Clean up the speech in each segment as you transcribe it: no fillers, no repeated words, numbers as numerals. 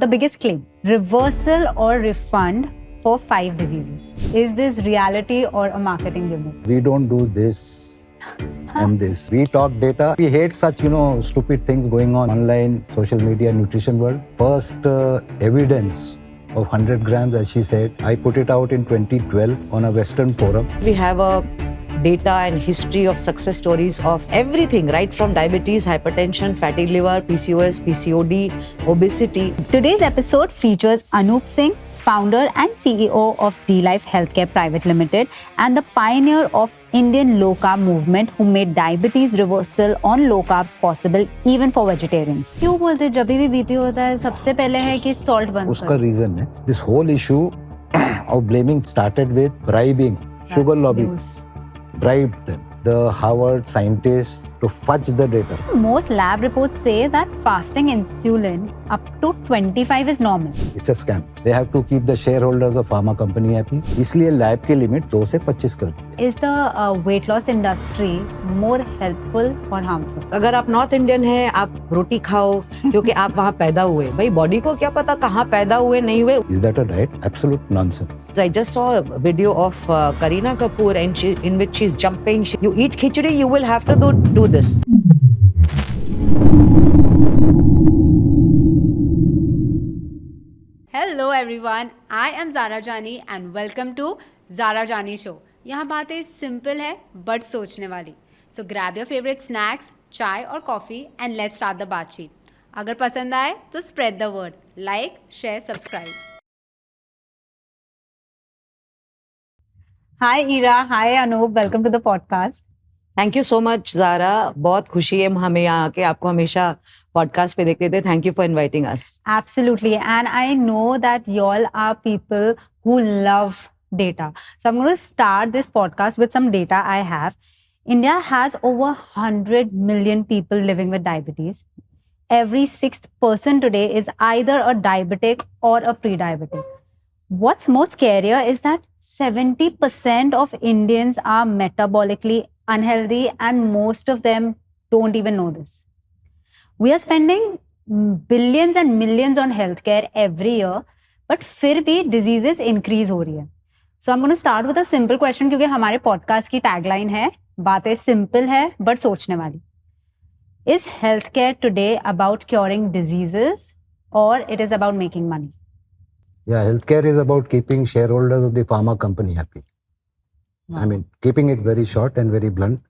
The biggest claim, reversal or refund for 5 diseases. Is this reality or a marketing gimmick? We don't do this and this. We talk data. We hate such, stupid things going on online, social media, nutrition world. First evidence of 100 grams, as she said, I put it out in 2012 on a Western forum. We have a data and history of success stories of everything, right from diabetes, hypertension, fatty liver, PCOS, PCOD, obesity. Today's episode features Anup Singh, founder and CEO of D-Life Healthcare Private Limited and the pioneer of Indian low carb movement who made diabetes reversal on low carbs possible even for vegetarians. क्यों बोलते हैं जब भी BP होता है सबसे पहले है कि salt बंद उसका रीजन है this whole issue of blaming started with bribing. Sugar lobby bribed them, the Harvard scientists, to fudge the data. Most lab reports say that fasting insulin up to 25 is normal. It's a scam. They have to keep the shareholders of pharma company happy. इसलिए lab की limit 2 से 25 कर दी. Is the weight loss industry more helpful or harmful? अगर आप north Indian हैं, आप रोटी खाओ क्योंकि आप वहाँ पैदा हुए. भाई बॉडी को क्या पता कहाँ पैदा हुए नहीं हुए. Is that a right? Absolute nonsense. I just saw a video of Kareena Kapoor and in which she's jumping. You eat khichdi, you will have to do this. Hello everyone, I am Zara Jani and welcome to Zara Jani Show. यहाँ बातें simple है but सोचने वाली. So grab your favorite snacks, चाय और coffee and let's start the बातचीत. अगर पसंद आए तो spread the word, like, share, subscribe. Hi Ira, hi Anup, welcome to the podcast. Thank you so much Zara. बहुत खुशी है हमें यहाँ आके आपको हमेशा पॉडकास्ट पे देखते थे. Thank you for inviting us. Absolutely, and I know that y'all are people who love data. So I'm going to start this podcast with some data I have. India has over 100 million people living with diabetes. Every 6th person today is either a diabetic or a pre-diabetic. What's most scarier is that 70% of Indians are metabolically unhealthy and most of them don't even know this. We are spending billions and millions on healthcare every year, but फिर भी diseases increase हो रही है. So I'm going to start with a simple question क्योंकि हमारे podcast की tagline है बातें simple है but सोचने वाली. Is healthcare today about curing diseases or it is about making money? Yeah, healthcare is about keeping shareholders of the pharma company happy. Wow. I mean, keeping it very short and very blunt.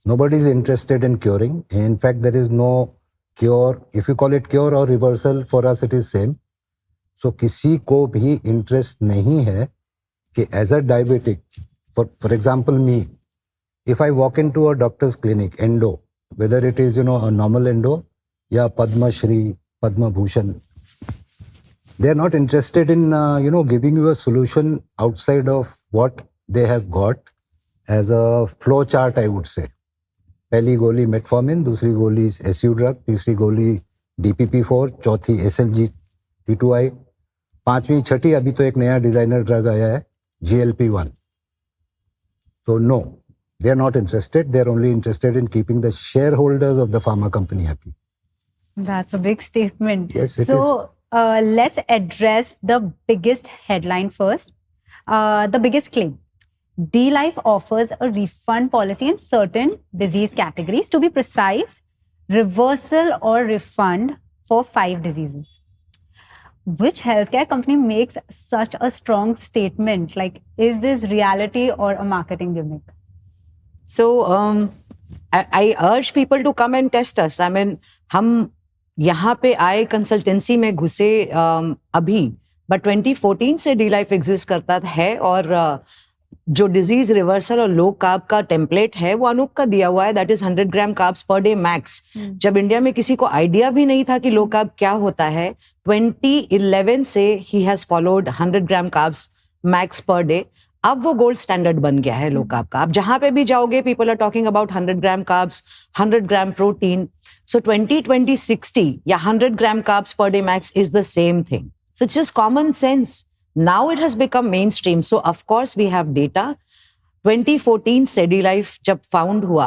Nobody is interested in curing. In fact, there is no cure. If you call it cure or reversal, for us it is same. So, किसी को भी interest नहीं है कि as a diabetic, for example me, if I walk into a doctor's clinic, endo, whether it is, a normal endo या Padma Shri, Padma Bhushan, they are not interested in, giving you a solution outside of what they have got as a flow chart, I would say. पहली गोली metformin, दूसरी गोली SU drug, तीसरी गोली DPP4, चौथी SLG T2I, पांचवी छठी अभी तो एक नया डिजाइनर ड्रग आया है GLP-1. So no, they are not interested. They are only interested in keeping the shareholders of the pharma company happy. That's a big statement. Yes, it is. Let's address the biggest headline first. The biggest claim. D-Life offers a refund policy in certain disease categories. To be precise, reversal or refund for 5 diseases. Which healthcare company makes such a strong statement? Like, is this reality or a marketing gimmick? So, I urge people to come and test us. I mean, हम यहाँ पे आए consultancy में घुसे अभी, but 2014 से D-Life exist करता है और जो डिजीज रिवर्सल और लो कार्ब का टेम्पलेट है वो अनूप का दिया हुआ है. That is 100 gram carbs per day max. जब इंडिया में किसी को आइडिया भी नहीं था कि लो कार्ब क्या होता है, 2011 से he has followed 100 gram carbs max per day. अब वो गोल्ड स्टैंडर्ड बन गया है लो कार्ब का. आप जहां पे भी जाओगे people are talking about 100 gram carbs, 100 gram protein. So 2020-60 या 100 gram carbs per day max is the same thing. So it's just common sense. Now it has become mainstream. So of course we have data. 2014 से D-Life जब found हुआ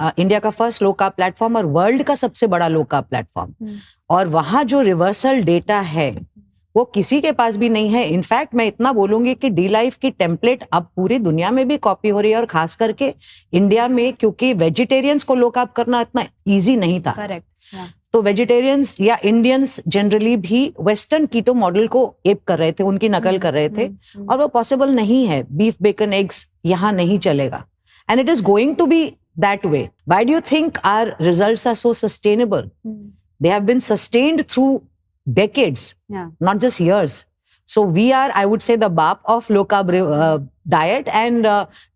India का first low carb platform और world का सबसे बड़ा low carb platform. और वहां जो रिवर्सल डेटा है वो किसी के पास भी नहीं है। इनफैक्ट मैं इतना बोलूंगी कि डी लाइफ की टेम्पलेट अब पूरी दुनिया में भी कॉपी हो रही है, और खास करके इंडिया में, क्योंकि वेजिटेरियंस को लो कार्ब करना इतना इजी नहीं था। करेक्ट। तो वेजिटेरियंस या इंडियंस जनरली भी वेस्टर्न कीटो मॉडल को एप कर रहे थे, उनकी नकल कर रहे थे, और वो पॉसिबल नहीं है। बीफ, बेकन, एग्स यहाँ नहीं चलेगा, and it is going to be that way. Why do you think our results are so sustainable? They have been sustained through decades, not just years. So we are, I would say, the BAP of low carb diet and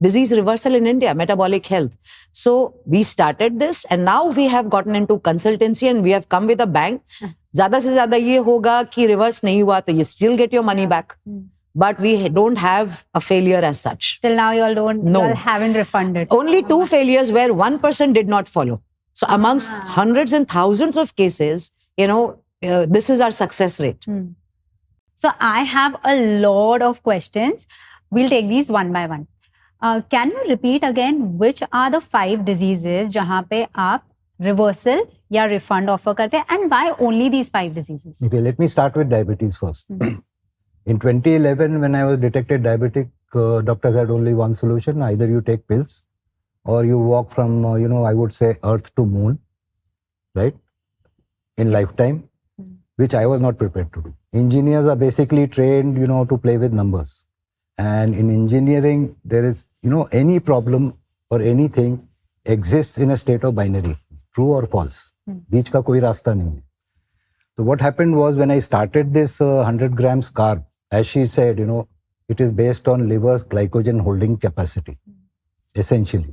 disease reversal in India, metabolic health. So we started this, and now we have gotten into consultancy and we have come with a bang. ज़्यादा से ज़्यादा ये होगा कि reverse नहीं हुआ तो you still get your money back. But we don't have a failure as such. Till now, you all haven't refunded. Only 2 failures where one person did not follow. So amongst hundreds and thousands of cases, this is our success rate. So I have a lot of questions. We'll take these one by one. Can you repeat again which are the 5 diseases जहाँ पे आप reversal या refund offer करते हैं, and why only these 5 diseases? Okay, let me start with diabetes first. In 2011, when I was detected diabetic, doctors had only one solution: either you take pills or you walk from, I would say, Earth to Moon, right? In lifetime, which I was not prepared to do. Engineers are basically trained, to play with numbers. And in engineering, there is, any problem or anything exists in a state of binary, true or false. बीच का कोई रास्ता नहीं है. So what happened was, when I started this 100 grams carb, as she said, it is based on liver's glycogen holding capacity, essentially.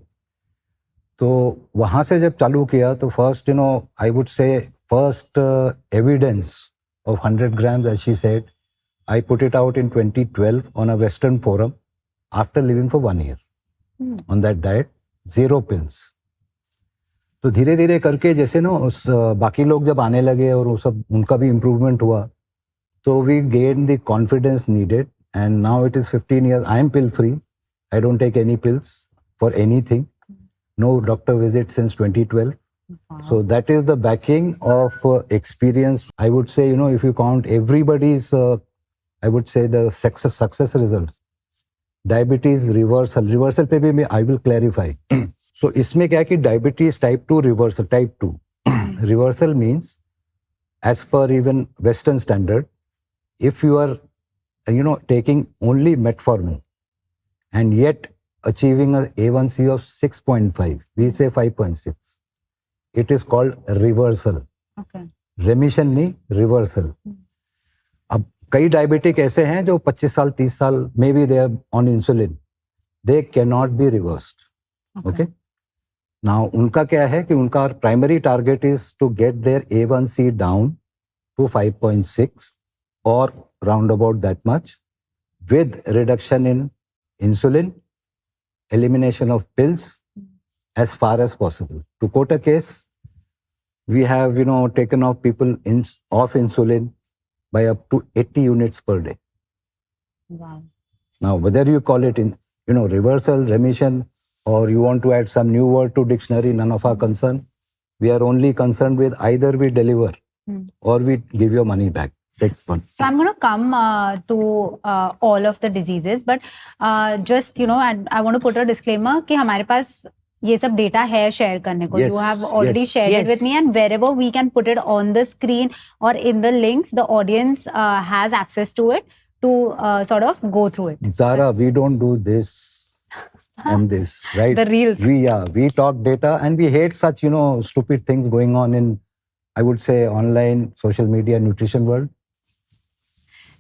तो वहाँ से जब चालू किया तो first, I would say, first evidence of 100 grams, as she said, I put it out in 2012 on a Western forum after living for 1 year on that diet, 0 pills. तो धीरे धीरे करके जैसे उस बाकी लोग जब आने लगे और वो सब उनका भी इम्प्रूवमेंट हुआ, तो we gained the confidence needed, and now it is 15 years. I am pill free. I don't take any pills for anything. No doctor visit since 2012. Wow. So that is the backing of experience. I would say, if you count everybody's, I would say the success results. Diabetes reversal पे भी I will clarify. So इसमें क्या है कि diabetes type 2 reversal, type 2 reversal means, as per even Western standard, if you are, taking only metformin and yet achieving a A1C of 6.5, we say 5.6, it is called reversal. Okay. Remission नहीं, reversal. अब कई diabetic ऐसे हैं जो 25 साल 30 साल maybe they are on insulin, they cannot be reversed. Okay. Now उनका क्या है कि उनका primary target is to get their A1C down to 5.6 or round about that much, with reduction in insulin, elimination of pills as far as possible. To quote a case, we have, taken off people off insulin by up to 80 units per day. Wow. Now, whether you call it reversal, remission, or you want to add some new word to dictionary, none of our concern. We are only concerned with either we deliver or we give your money back. So I'm going to come to all of the diseases, but just, and I want to put a disclaimer कि हमारे पास ये सब data है share करने को. Yes, You have already yes, shared it with me, and wherever we can put it on the screen or in the links, the audience has access to it to sort of go through it. Zara, we don't do this and this, right? The reels. We talk data, and we hate such, stupid things going on in, I would say, online, social media, nutrition world.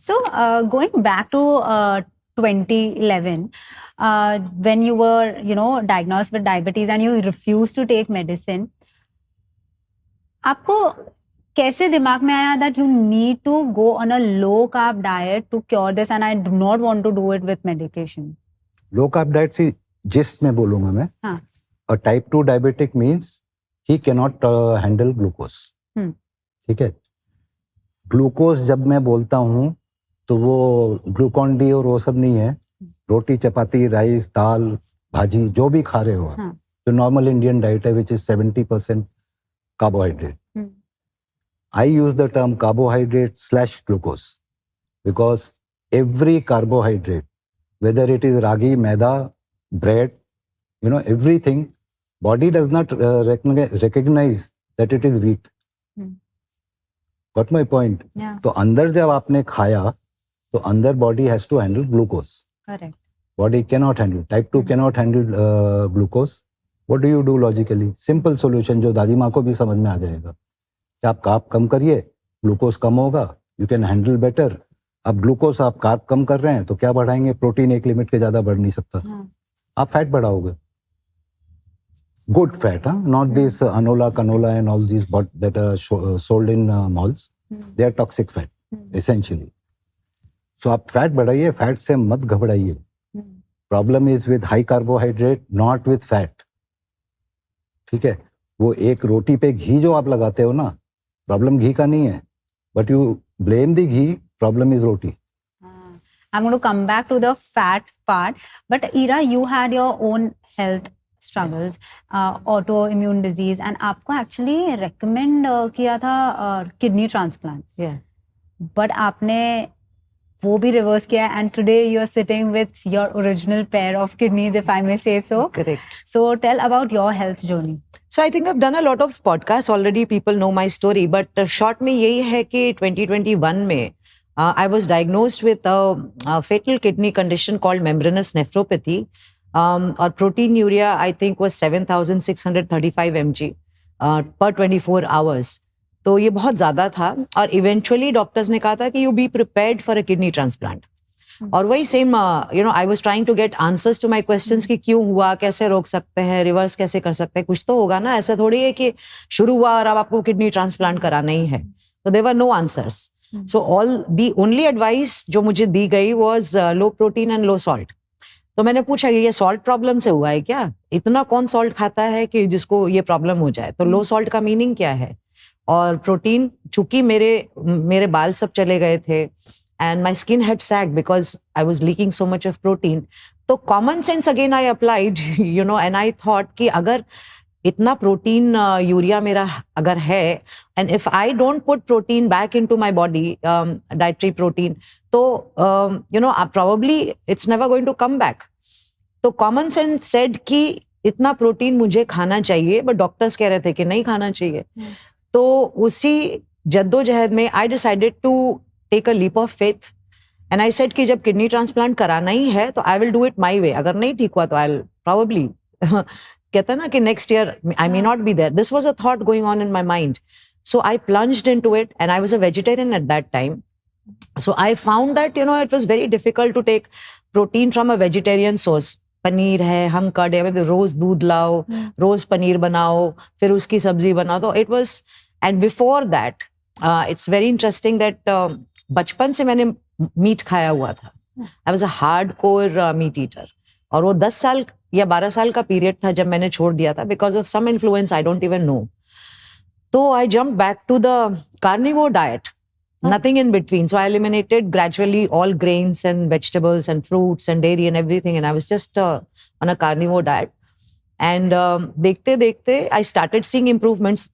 So going back to 2011, when you were, diagnosed with diabetes and you refused to take medicine, आपको कैसे दिमाग में आया that you need to go on a low carb diet to cure this, and I do not want to do it with medication? Low carb diet से gist में बोलूँगा मैं. हाँ. A type 2 diabetic means he cannot handle glucose. ठीक है. Glucose जब मैं बोलता हूँ तो वो ग्लूकॉन डी और वो सब नहीं है. रोटी, चपाती, राइस, दाल, भाजी, जो भी खा रहे हो, जो नॉर्मल इंडियन डाइट है which is 70% carbohydrate. I use the term carbohydrate/glucose because every carbohydrate, whether it is ragi, maida, bread, everything, body does not recognize that it is wheat. Got my point? Yeah. तो अंदर जब आपने खाया तो अंदर body has to handle glucose. Correct. Body cannot handle. Type 2 cannot handle glucose. What do you do logically? Simple solution जो दादी माँ को भी समझ में आ जाएगा. कि आप कार्ब कम करिए, ग्लूकोज कम होगा, यू कैन हैंडल बेटर. अब ग्लूकोज आप कार्ब कम कर रहे हैं तो क्या बढ़ाएंगे? प्रोटीन एक लिमिट के ज्यादा बढ़ नहीं सकता. आप फैट बढ़ाओगे, गुड फैट, नॉट दिस अनोला canola and all this that are sold in malls. They are toxic fat essentially. So आप फैट बढ़ाइए, फैट से मत घबराइए. Problem is with high carbohydrate, not with fat. ठीक है, वो एक रोटी पे घी जो आप लगाते हो ना, प्रॉब्लम घी का नहीं है, but you blame the ghee, problem is roti. I'm going to come back to the fat part, but Ira, you had your own health struggles, autoimmune disease, and आपको actually recommend किया था kidney transplant. Yeah. But आपने वो भी reverse किया, and today you're sitting with your original pair of kidneys, if I may say so. Correct. So tell about your health journey. So I think I've done a lot of podcasts already. People know my story, but short में यही है कि 2021 में I was diagnosed with a fatal kidney condition called membranous nephropathy. और protein urea I think was 7,635 mg per 24 hours. तो ये बहुत ज़्यादा था और eventually डॉक्टर्स ने कहा था कि you be prepared for a kidney transplant. और वही same I was trying to get answers to my questions कि क्यों हुआ, कैसे रोक सकते हैं, रिवर्स कैसे कर सकते हैं, कुछ तो होगा ना. ऐसा थोड़ी है कि शुरू हुआ और अब आपको किडनी ट्रांसप्लांट कराना ही है. तो there were no answers. So all the only advice जो मुझे दी गई was low protein and low salt. तो मैंने पूछा ये सॉल्ट प्रॉब्लम से हुआ है क्या? इतना कौन सॉल्ट खाता है कि जिसको ये प्रॉब्लम हो जाए? तो लो सॉल्ट का मीनिंग क्या है? और प्रोटीन, चूंकि मेरे बाल सब चले गए थे and my skin had sagged because I was leaking so much of protein. So common sense again I applied, and I thought कि अगर इतना प्रोटीन यूरिया मेरा अगर है, and if I don't put protein back into my body, dietary protein, तो probably it's never going to come back. तो common sense said कि इतना प्रोटीन मुझे खाना चाहिए, but डॉक्टर्स कह रहे थे कि नहीं खाना चाहिए. तो उसी जद्दोजहद में I decided to take a leap of faith and I said कि जब किडनी ट्रांसप्लांट कराना ही है तो I will do it my way. अगर नहीं ठीक हुआ तो I'll probably कहता है ना कि next year I may not be there. This was a thought going on in my mind. So I plunged into it and I was a vegetarian at that time. So I found that it was very difficult to take protein from a vegetarian source. Paneer है, हम curd है, रोज दूध लाओ, रोज पनीर बनाओ, फिर उसकी सब्जी बनाओ. तो it was, and before that it's very interesting that बचपन से मैंने मीट खाया हुआ था. I was a hardcore meat eater. और वो 10 साल या 12 साल का पीरियड था जब मैंने छोड़ दिया था because of some influence I don't even know. तो I jump back to the carnivore diet, nothing in between. So I eliminated gradually all grains and vegetables and fruits and dairy and everything, and I was just on a carnivore diet. And देखते देखते I started seeing improvements,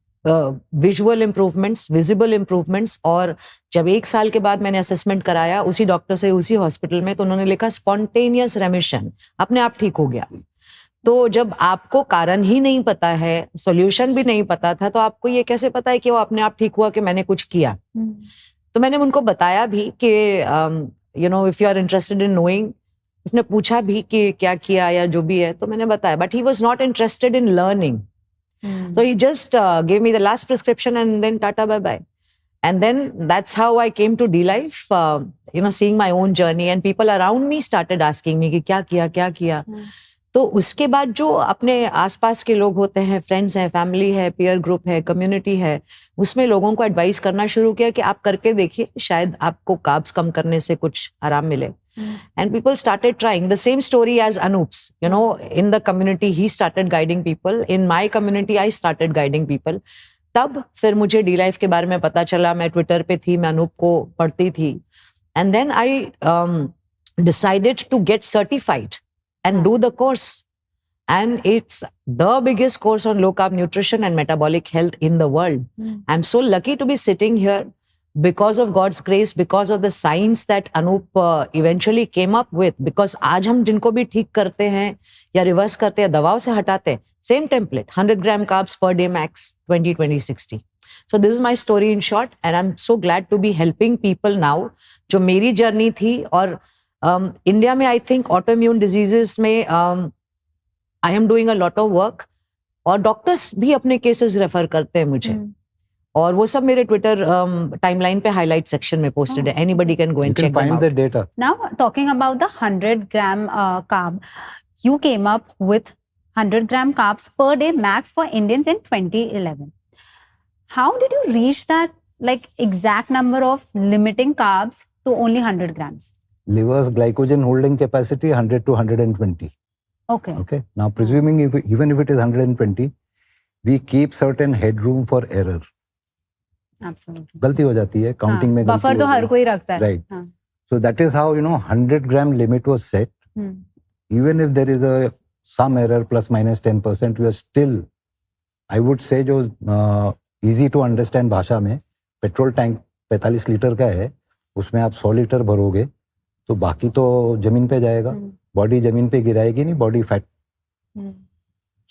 visual improvements, visible improvements. और जब 1 साल के बाद मैंने assessment कराया उसी डॉक्टर से उसी हॉस्पिटल में, तो उन्होंने लिखा स्पॉन्टेनियस रेमिशन, अपने आप ठीक हो गया. तो जब आपको कारण ही नहीं पता है, सॉल्यूशन भी नहीं पता था, तो आपको ये कैसे पता है कि वो अपने आप ठीक हुआ कि मैंने कुछ किया. तो मैंने उनको बताया भी कि if you are interested in knowing. उसने पूछा भी कि क्या किया या जो भी है, तो मैंने बताया, but he was not interested in learning. So he just gave me the last prescription and then tata bye bye. And then that's how I came to D-Life, seeing my own journey, and people around me started asking me कि क्या किया. तो उसके बाद जो अपने आसपास के लोग होते हैं, फ्रेंड्स हैं, फैमिली है, पीयर ग्रुप है, कम्युनिटी है, उसमें लोगों को एडवाइस करना शुरू किया कि आप करके देखिए, शायद आपको कार्ब्स कम करने से कुछ आराम मिले. And people started trying. The same story as Anoop's. In the community, he started guiding people. In my community, I started guiding people. तब फिर मुझे D-Life के बारे में पता चला. मैं ट्विटर पे थी, मैं अनूप को पढ़ती थी. And then I decided to get certified and do the course. and it's the biggest course on low carb nutrition and metabolic health in the world. I'm so lucky to be sitting here because of God's grace, because of the science that Anup eventually came up with. Because आज हम जिनको भी ठीक करते हैं या reverse करते हैं, दवाओं से हटाते हैं, same template, 100 gram carbs per day max, 20-20-60. So this is my story in short, and I'm so glad to be helping people now. जो मेरी जर्नी थी, और इंडिया में आई थिंक ऑटोइम्यून डिजीजेस में I am doing a lot of work, और doctors भी अपने cases refer करते हैं मुझे, और वो सब मेरे ट्विटर टाइमलाइन पे हाईलाइट सेक्शन में पोस्टेड है. Anybody can go You and can check them find the out. data. Now, talking about the 100-gram carb, you came up with 100-gram carbs per day max for Indians in 2011. How did you reach that like exact number of limiting carbs to only 100 grams? Liver's glycogen holding capacity 100 to 120. Okay. Okay. Now, presuming even if it is 120, we keep certain headroom for error. Absolutely. गलती हो जाती है counting में. Buffer तो हर कोई रखता है. Right. हाँ. So that is how 100 gram limit was set. Even if there is some error plus minus 10%, we are still, I would say, जो easy to understand भाषा में, पेट्रोल टैंक 45 लीटर का है, उसमें आप 100 लीटर भरोगे तो बाकी तो जमीन पे जाएगा. बॉडी जमीन पे गिराएगी नहीं, बॉडी फैट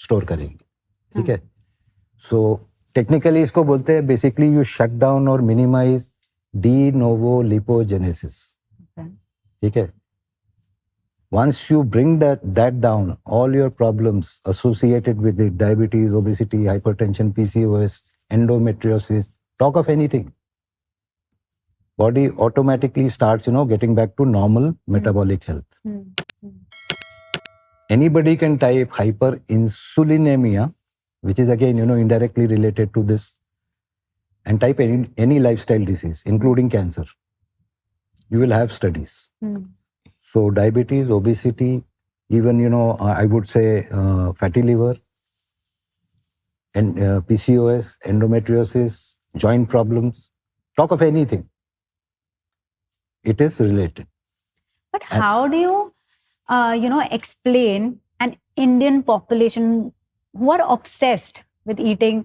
स्टोर करेगी. ठीक है. सो टेक्निकली इसको बोलते हैं बेसिकली यू शट डाउन और मिनिमाइज डी नोवो लिपोजेनेसिस. ठीक है. Once you bring that down, all your problems associated with it, diabetes, obesity, hypertension, PCOS, endometriosis, talk of anything, body automatically starts, getting back to normal metabolic health. Anybody can type hyperinsulinemia, which is again, indirectly related to this, and type any lifestyle disease, including cancer. You will have studies. So diabetes, obesity, even, I would say fatty liver, and PCOS, endometriosis, joint problems, talk of anything. It is related. But how do you, explain an Indian population who are obsessed with eating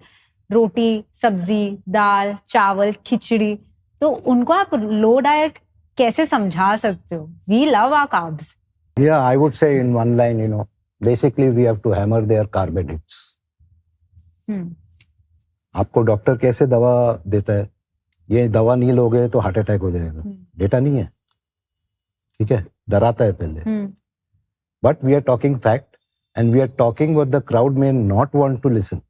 roti, sabzi, dal, chawal, khichdi? तो उनको आप low diet कैसे समझा सकते हो? We love our carbs. Yeah, I would say in one line, basically we have to hammer their carb addicts. आपको doctor कैसे दवा देता है? ये दवा नहीं लोगे तो हार्ट अटैक हो जाएगा. डेटा नहीं है. ठीक है. डराता है पहले. But we are talking fact, and we are talking what the crowd may not want to listen.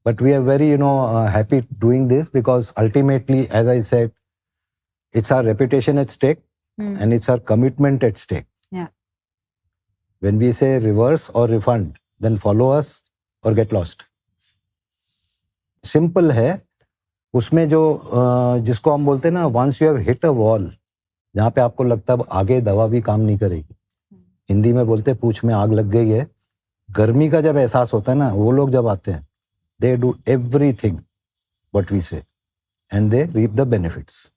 But we are very, happy doing this because ultimately, as I said, it's our reputation at stake and it's our commitment at stake. Yeah. When we say reverse or refund, then follow us or get lost. Simple है. उसमें जो जिसको हम बोलते हैं ना, once you have hit a wall, जहाँ पे आपको लगता है आगे दवा भी काम नहीं करेगी. हिंदी में बोलते हैं पूंछ में आग लग गई है. गर्मी का जब एहसास होता है ना, वो लोग जब आते हैं, they do everything what we say and they reap the benefits.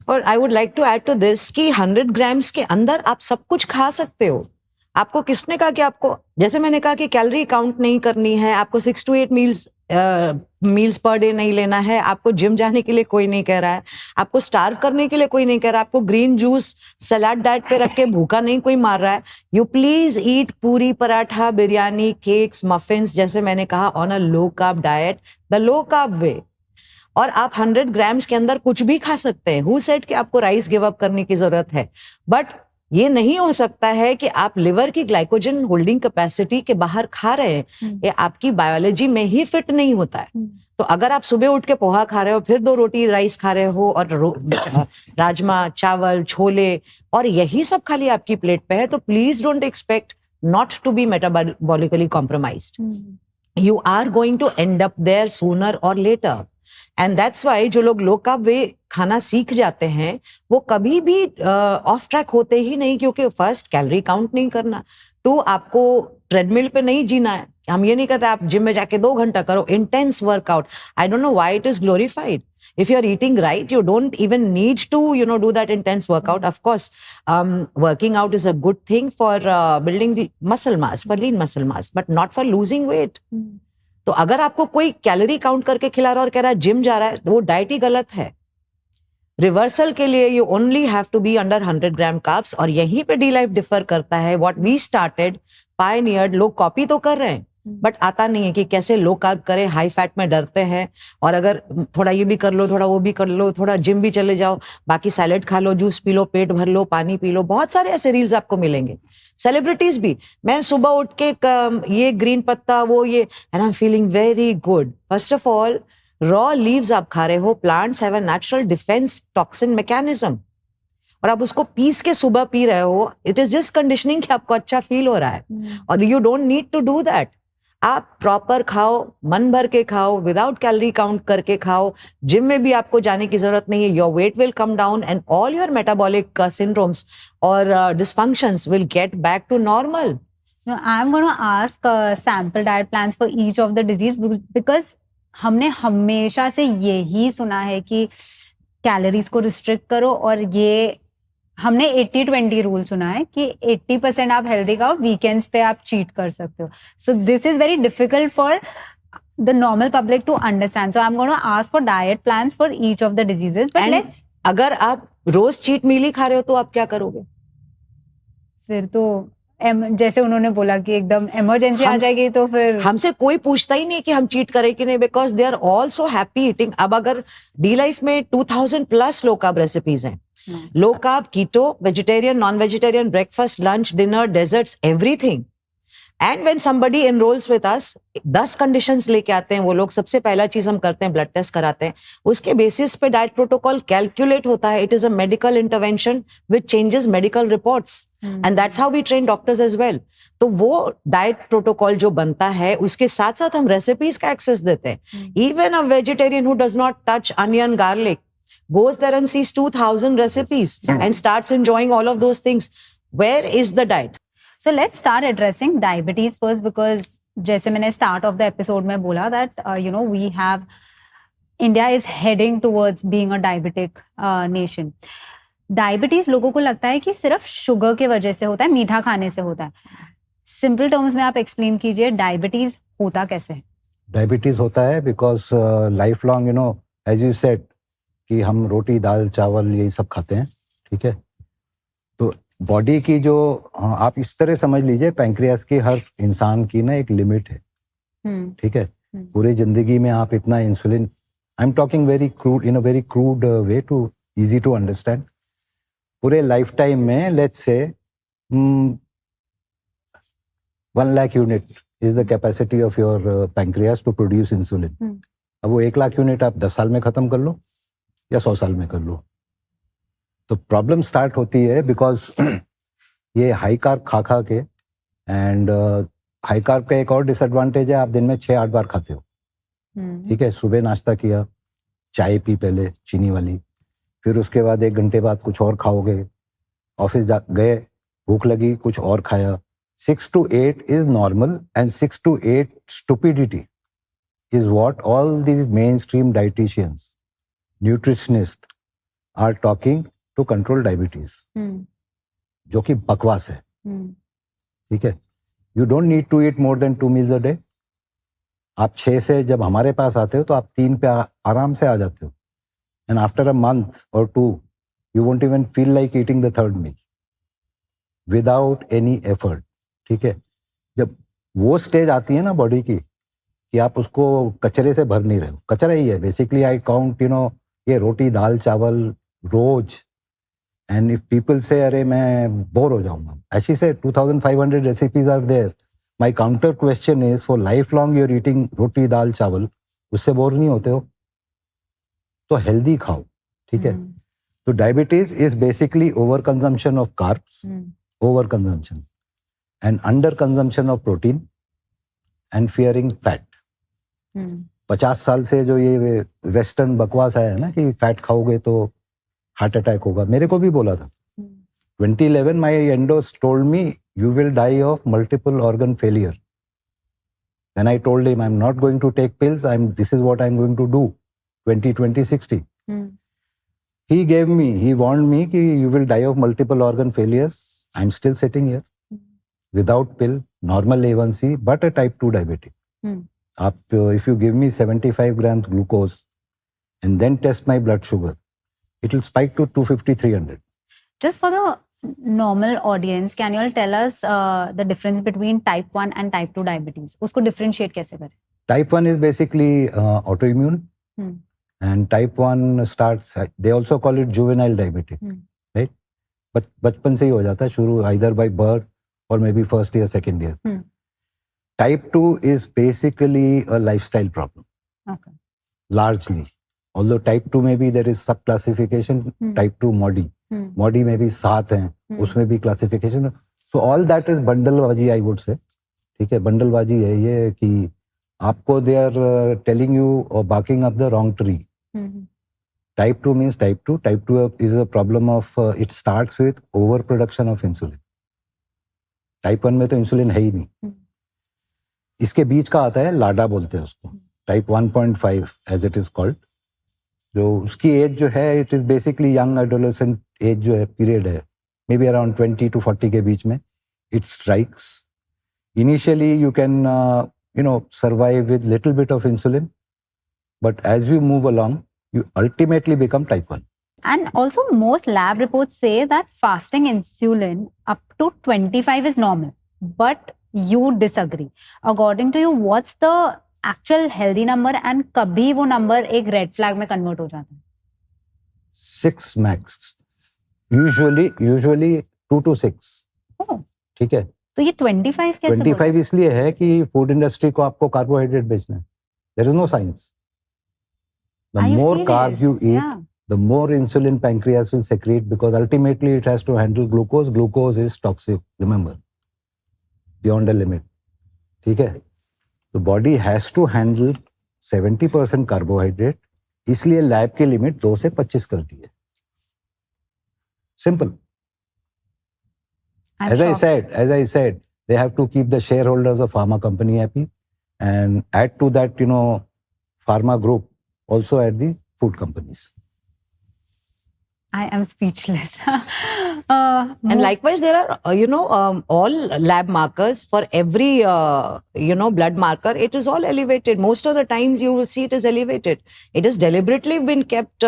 और I would like to add to this कि 100 ग्राम्स के अंदर आप सब कुछ खा सकते हो. आपको किसने कहा कि आपको, जैसे मैंने कहा कि कैलोरी काउंट नहीं करनी है, आपको 6 to 8 मील्स पर डे नहीं लेना है, आपको जिम जाने के लिए कोई नहीं कह रहा है, आपको स्टार्व करने के लिए कोई नहीं कह रहा, आपको ग्रीन जूस सलाद डाइट पे रख के भूखा नहीं कोई मार रहा है. यू प्लीज ईट पूरी, पराठा, बिरयानी, केक्स, मफिन्स, जैसे मैंने कहा, on a low carb diet, the low carb way. और आप 100 ग्राम्स के अंदर कुछ भी खा सकते हैं. हु सेड कि आपको राइस गिव अप करने की जरूरत है? बट ये नहीं हो सकता है कि आप लिवर की ग्लाइकोजन होल्डिंग कैपेसिटी के बाहर खा रहे हैं. ये आपकी बायोलॉजी में ही फिट नहीं होता है. तो अगर आप सुबह उठ के पोहा खा रहे हो, फिर 2 रोटी राइस खा रहे हो, और राजमा, चावल, छोले, और यही सब खाली आपकी प्लेट पे है, तो please don't expect not to be metabolically compromised. You are going to end up there sooner or later. And that's why जो लोग लो कार्ब वे खाना सीख जाते हैं, वो कभी भी ऑफ ट्रैक होते ही नहीं, क्योंकि फर्स्ट कैलोरी काउंट नहीं करना, टू आपको ट्रेडमिल पे नहीं जीना है. हम ये नहीं कहते आप जिम में जाके 2 घंटा करो intense workout. I don't know why it is glorified. If you're eating right, you don't even need to, do that intense workout. Of course, working out is a good thing for building muscle mass, for lean muscle mass, but not for losing weight. तो अगर आपको कोई calorie count करके खिला रहा है और कह रहा है जिम जा रहा है, तो वो डाइट ही गलत है. रिवर्सल के लिए you only have to be under 100 gram carbs. और यहीं पे डी लाइफ डिफर करता है. व्हाट वी स्टार्टेड, पायनियर्ड, लोग कॉपी तो कर रहे हैं बट आता नहीं है कि कैसे लो कार्ब करें. हाई फैट में डरते हैं. और अगर थोड़ा ये भी कर लो, थोड़ा वो भी कर लो, थोड़ा जिम भी चले जाओ, बाकी सैलेड खा लो, जूस पी लो, पेट भर लो, पानी पी लो. बहुत सारे ऐसे रील्स आपको मिलेंगे. सेलिब्रिटीज भी, मैं सुबह उठ के ये ग्रीन पत्ता, वो ये, and I am feeling very good. First of all, raw leaves आप खा रहे हो. Plants have a natural defence toxin mechanism, और आप उसको पीस के सुबह पी रहे हो. इट इज जस्ट कंडीशनिंग कि आपको अच्छा फील हो रहा है. और you don't need to do that. आप प्रॉपर खाओ, मन भर के खाओ, विदाउट कैलोरी काउंट करके खाओ. जिम में भी आपको जाने की जरूरत नहीं है. Your weight will come down and all your metabolic syndromes और dysfunctions will get back to normal. No, I'm going to ask sample diet plans for each of the disease because हमने हमेशा से यही सुना है कि कैलोरीज को restrict करो, और ये हमने 80-20 रूल सुना है कि 80% आप हेल्दी खाओ, वीकेंड्स पे आप चीट कर सकते हो. So this is very difficult for the normal public to understand. So I am going to ask for diet plans for each of the diseases. But let's, अगर आप रोज चीट मील ही खा रहे हो तो आप क्या करोगे? फिर तो जैसे उन्होंने बोला कि एकदम इमरजेंसी आ जाएगी, तो फिर हमसे कोई पूछता ही नहीं कि हम चीट करें कि नहीं, because they are all so happy eating. अब अगर डी लाइफ में 2000 प्लस लो कार्ब रेसिपीज हैं. Low carb, keto, vegetarian, non vegetarian, breakfast, lunch, dinner, desserts, everything. And when somebody enrols with us, 10 conditions लेके आते हैं वो लोग. सबसे पहला चीज हम करते हैं, ब्लड टेस्ट कराते हैं. उसके बेसिस पे डाइट प्रोटोकॉल कैलकुलेट होता है. It is a medical intervention which changes medical reports, and that's how we train doctors as well. तो वो डाइट प्रोटोकॉल जो बनता है, उसके साथ साथ हम रेसिपीज का एक्सेस देते हैं. Even a vegetarian who does not touch onion, garlic goes there and sees 2000 recipes and starts enjoying all of those things. Where is the diet? So let's start addressing diabetes first, because जैसे मैंने start of the episode में बोला that we have, India is heading towards being a diabetic nation. Diabetes लोगों को लगता है कि सिर्फ शुगर के वजह से होता है, मीठा खाने से होता है. सिंपल टर्म्स में आप एक्सप्लेन कीजिए, डायबिटीज होता कैसे है? डायबिटीज होता है because lifelong as you said कि हम रोटी, दाल, चावल यही सब खाते हैं. ठीक है, तो बॉडी की जो आप इस तरह समझ लीजिए, पैंक्रियास की हर इंसान की ना एक लिमिट है. ठीक है, पूरी जिंदगी में आप इतना insulin, I am talking very crude, in a very crude way too easy to understand. पूरे लाइफ टाइम में let's say 1 lakh unit is the capacity of your pancreas to produce insulin. अब वो 1 लाख यूनिट आप 10 साल में खत्म कर लो या 100 साल में कर लो. तो प्रॉब्लम स्टार्ट होती है बिकॉज ये हाई कार्ब खा खा के, एंड हाई कार्ब का एक और डिसएडवांटेज है, आप दिन में 6-8 बार खाते हो. ठीक है, सुबह नाश्ता किया, चाय पी पहले चीनी वाली, फिर उसके बाद 1 घंटे बाद कुछ और खाओगे, ऑफिस गए, भूख लगी, कुछ और खाया. 6 to 8 is normal, and 6 to 8 stupidity is what all these mainstream dietitians, nutritionists are talking to control diabetes, जो कि बकवास है. ठीक है, you don't need to eat more than 2 meals a day. आप 6 से जब हमारे पास आते हो तो आप 3 पे आराम से आ जाते हो, and after a month or 2 you won't even feel like eating the 3rd meal without any effort. ठीक है, जब वो स्टेज आती है ना बॉडी की कि आप उसको कचरे से भर नहीं रहे हो, कचरा ही है बेसिकली. आई काउंट ये रोटी, दाल, चावल रोज, एंड इफ पीपल से अरे मैं बोर हो जाऊंगा, ऐसी से 2500 recipes are there. My counter question is, for life long you are eating roti, dal, chawal, उससे बोर नहीं होते हो? तो हेल्दी खाओ. ठीक है, तो diabetes is basically over consumption of carbs, over consumption, and under consumption of protein and fearing fat. 50 साल से जो ये वेस्टर्न बकवास आया है ना कि फैट खाओगे तो हार्ट अटैक होगा, मेरे को भी बोला था. 2011 my endos told me you will die of multiple organ failure. When I told him I'm not going to take pills, this is what I'm going to do, 20-20-60. He warned me कि you will die of multiple organ failures. I'm still sitting here without pill, normal A1C, but a type 2 diabetic. If you give me 75 grams glucose and then test my blood sugar, it will spike to 250-300. Just for the normal audience, can you all tell us the difference between type 1 and type 2 diabetes? उसको differentiate कैसे करें? Type 1 is basically autoimmune. And type 1 starts, they also call it juvenile diabetic, right? But बचपन से ही हो जाता है शुरू, either by birth or maybe first year, second year. Type 2 is basically a lifestyle problem. Okay. Largely. Although type 2 maybe there is sub-classification, type 2 MODY. MODY में भी 7 हैं, उसमें भी classification. So all that is बंडलबाजी, I would say. ठीक है, बंडलबाजी है ये कि आपको they are telling you or barking up the wrong tree. Type 2 means type 2. Type 2 is a problem of, it starts with overproduction of insulin. Type 1 में तो insulin है ही नहीं. इसके बीच का आता है लाडा बोलते हैं उसको, type 1.5 as it is called. जो उसकी एज जो है, it is basically young adolescent age जो है, period है, maybe around 20 to 40 के बीच में, it strikes. Initially you can survive with little bit of insulin, but as you move along, you ultimately become type 1. And also most lab reports say that fasting insulin up to 25 is normal, but you disagree. According to you, what's the actual healthy number and कभी वो number एक red flag में convert हो जाता है? 6 max. Usually 2 to 6. Oh. ठीक है. तो ये 25 कैसे? 25 इसलिए है कि फूड इंडस्ट्री को आपको कार्बोहाइड्रेट बेचना है. There is no science. The more carbs you eat, the more insulin pancreas will secrete, because ultimately it has to handle glucose. Glucose is toxic, remember, beyond a limit. ठीक है? The body has to handle 70% carbohydrate, इसलिए lab की limit 2 से 25 कर दी है. Simple. As I said, they have to keep the shareholders of pharma company happy and add to that, pharma group also at the food companies. I am speechless. And likewise, there are, all lab markers for every, blood marker. It is all elevated. Most of the times you will see it is elevated. It has deliberately been kept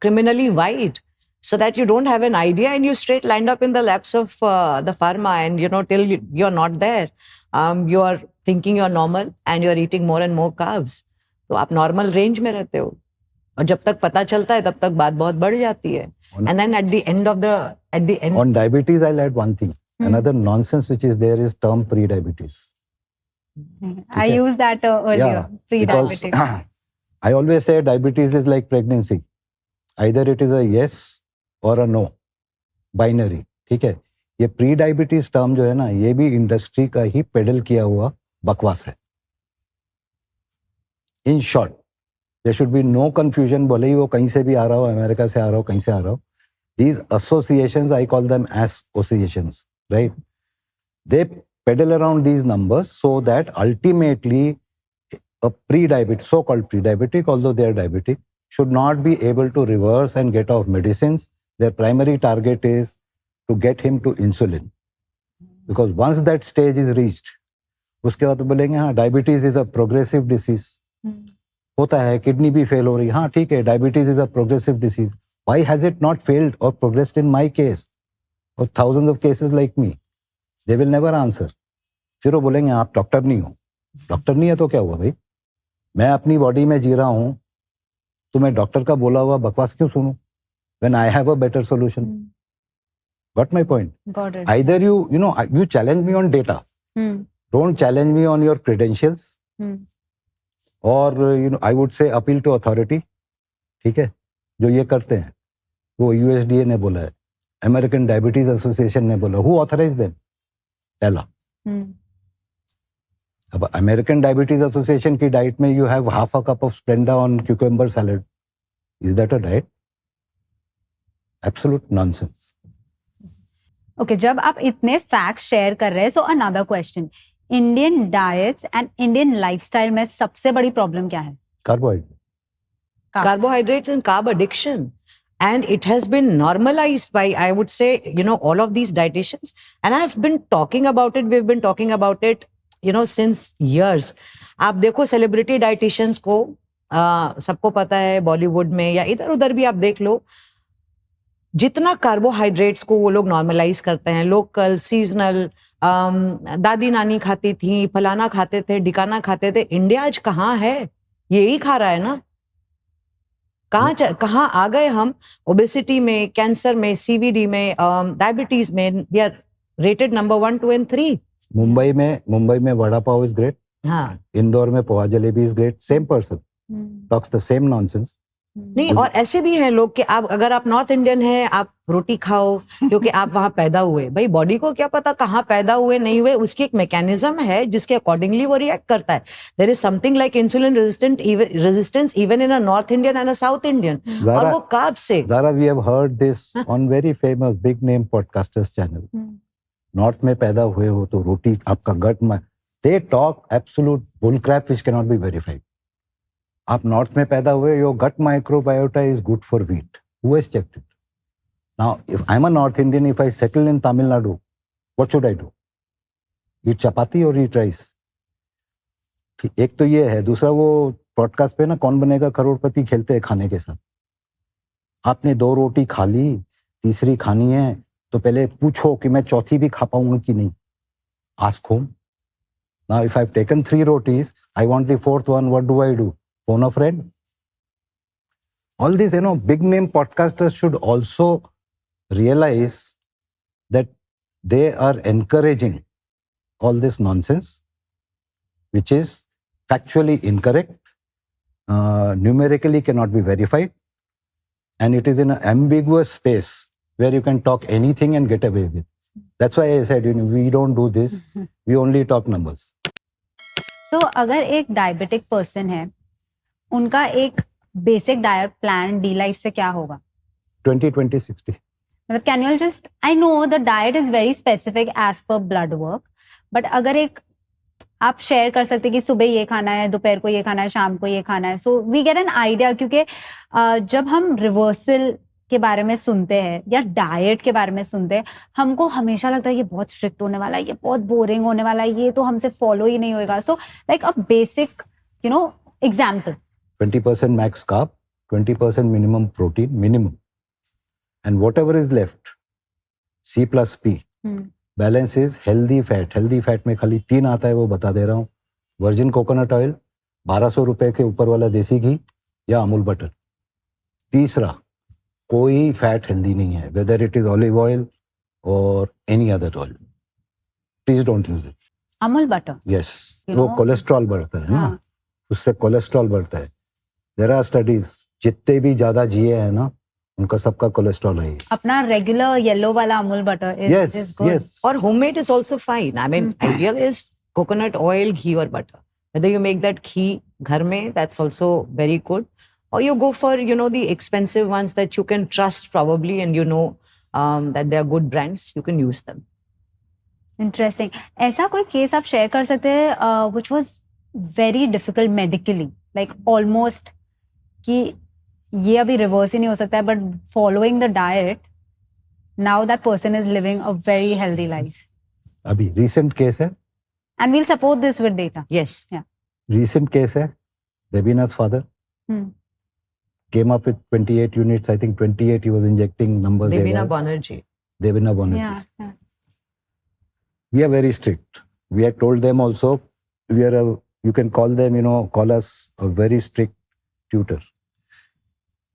criminally wide so that you don't have an idea and you straight land up in the laps of the pharma, and, till you're not there. You are thinking you're normal and you're eating more and more carbs. तो आप normal range में रहते हो, और जब तक पता चलता है तब तक बात बहुत बढ़ जाती है. And then at the end on diabetes, I'll add one thing. Another nonsense which is there is term pre-diabetes. I used that earlier, pre-diabetes. I always say diabetes is like pregnancy. Either it is a yes or a no, binary. ठीक है? ये pre-diabetes term जो है ना, ये भी industry का ही pedal किया हुआ बकवास है. In short, there should be no confusion. भले ही वो कहीं से भी आ रहा हो, अमेरिका से आ रहा हो, कहीं से आ रहा हो. These associations, I call them associations, right? They pedal around these numbers so that ultimately a pre-diabetic, so-called pre-diabetic, although they are diabetic, should not be able to reverse and get off medicines. Their primary target is to get him to insulin. Because once that stage is reached, उसके बाद तो बोलेंगे हाँ, diabetes is a progressive disease. होता है, kidney भी fail हो रही, हाँ ठीक है, diabetes is a progressive disease. Why has it not failed और प्रोग्रेस्ड इन माय केस और thousands of cases like me? They will never answer. फिर वो बोलेंगे आप डॉक्टर नहीं हो. डॉक्टर नहीं है तो क्या हुआ भाई? मैं अपनी बॉडी में जी रहा हूं, तो मैं डॉक्टर का बोला हुआ बकवास क्यों सुनूं? When I have a better solution. Got my point? Either you challenge me on data. Don't challenge me on your credentials. और I would say appeal to authority. ठीक है, जो ये करते हैं वो USDA ने बोला है, अमेरिकन डायबिटीज एसोसिएशन ने बोला. Who authorize them? पहला. अब अमेरिकन डायबिटीज एसोसिएशन की डाइट में you have half a cup of Splenda on cucumber salad. Is that a diet? Absolute nonsense. Okay जब आप इतने फैक्ट्स शेयर कर रहे हैं, so another question, Indian diets and Indian lifestyle में सबसे बड़ी प्रॉब्लम क्या है? Carbohydrate. Carbohydrates and carb addiction. And it has been normalized by, I would say, all of these dietitians. And I've been talking about it. We've been talking about it, since years. आप देखो celebrity dietitians को सबको पता है, बॉलीवुड में या इधर उधर भी आप देख लो, जितना कार्बोहाइड्रेट्स को वो लोग नॉर्मलाइज करते हैं, लोकल, सीजनल, दादी नानी खाती थी, फलाना खाते थे, डिकाना खाते थे, इंडिया आज कहाँ है? यही खा रहा है ना। कहाँ आ गए हम? ओबेसिटी में, कैंसर में, सीवीडी में, डायबिटीज में, we are rated number 1, 2 and 3. Mumbai में वड़ा पाव इज ग्रेट. हाँ, इंदौर में poha jalebi is great. Same person talks the same nonsense. नहीं, और ऐसे भी हैं लोग कि अगर आप नॉर्थ इंडियन हैं, आप रोटी खाओ क्योंकि आप वहां पैदा हुए. भाई बॉडी को क्या पता कहाँ पैदा हुए नहीं हुए, उसकी एक मैकेनिज्म है जिसके अकॉर्डिंगली वो रिएक्ट करता है. There is something like insulin resistance even in a north Indian and a south Indian, और वो कार्ब से. Zara, we have heard this on very famous big name podcasters channel. North में पैदा हुए हो तो रोटी आपका गट में, they talk absolute bull crap which cannot be verified. आप नॉर्थ में पैदा हुए, your gut microbiota is good for wheat. Who has checked it? Now, if I'm a North Indian, if I settle in Tamil Nadu, what should I do? Eat chapati or eat rice? एक तो ये है. दूसरा, वो podcast पे ना कौन बनेगा करोड़पति खेलते हैं खाने के साथ. आपने 2 रोटी खा ली, तीसरी खानी है तो पहले पूछो कि मैं चौथी भी खा पाऊंगा कि नहीं. Ask home. Now, if I've taken 3 rotis, I want the 4th one. What do I do? Phone a friend. All these, big name podcasters should also realize that they are encouraging all this nonsense, which is factually incorrect, numerically cannot be verified, and it is in an ambiguous space where you can talk anything and get away with. That's why I said, we don't do this. We only talk numbers. So, अगर एक diabetic person है, उनका एक basic diet plan D life से क्या होगा? 20-20-60. मतलब can you just, I know the diet is very specific as per blood work, but अगर एक आप शेयर कर सकते कि सुबह ये खाना है, दोपहर को ये खाना है, शाम को ये खाना है, so we get an idea. क्योंकि जब हम रिवर्सल के बारे में सुनते हैं या डाइट के बारे में सुनते हैं, हमको हमेशा लगता है ये बहुत स्ट्रिक्ट होने वाला है, ये बहुत बोरिंग होने वाला है, ये तो हमसे फॉलो ही नहीं होएगा. So like a basic example. 20% max carb, 20% minimum protein, minimum. And whatever is left, C plus P. Balance is healthy fat. Healthy fat में खाली 3 आता है, वो बता दे रहा हूँ. वर्जिन कोकोनट ऑयल, 1200 रुपए के ऊपर वाला देसी घी या अमूल बटर. तीसरा, कोई फैट हेल्दी नहीं है, whether it is olive oil or any other oil. Please don't use it. Amul butter. Yes. वो कोलेस्ट्रॉल बढ़ता है ना, उससे कोलेस्ट्रॉल बढ़ता है. There are studies, जितने भी ज्यादा जिए हैं ना, उनका सबका कोलेस्ट्रॉल है. अपना रेगुलर येलो वाला Amul butter is good. Yes. और homemade is also fine. I mean, ideal is coconut oil, ghee or butter. Whether you make that ghee घर में, that's also very good. Or you go for, the expensive ones that you can trust probably, and that they are good brands, you can use them. Interesting. ऐसा कोई case आप share कर सकते हैं which was very difficult medically, like almost कि ये अभी reverse ही नहीं हो सकता है, but following the diet now that person is living a very healthy life. अभी रीसेंट केस है, and we'll support this with data. Yes, recent case है. देबीना's father came up with 28 units. I think 28 he was injecting numbers. Devina Banerjee. Yeah. We are very strict. We had told them also, you can call them, call us a very strict tutor.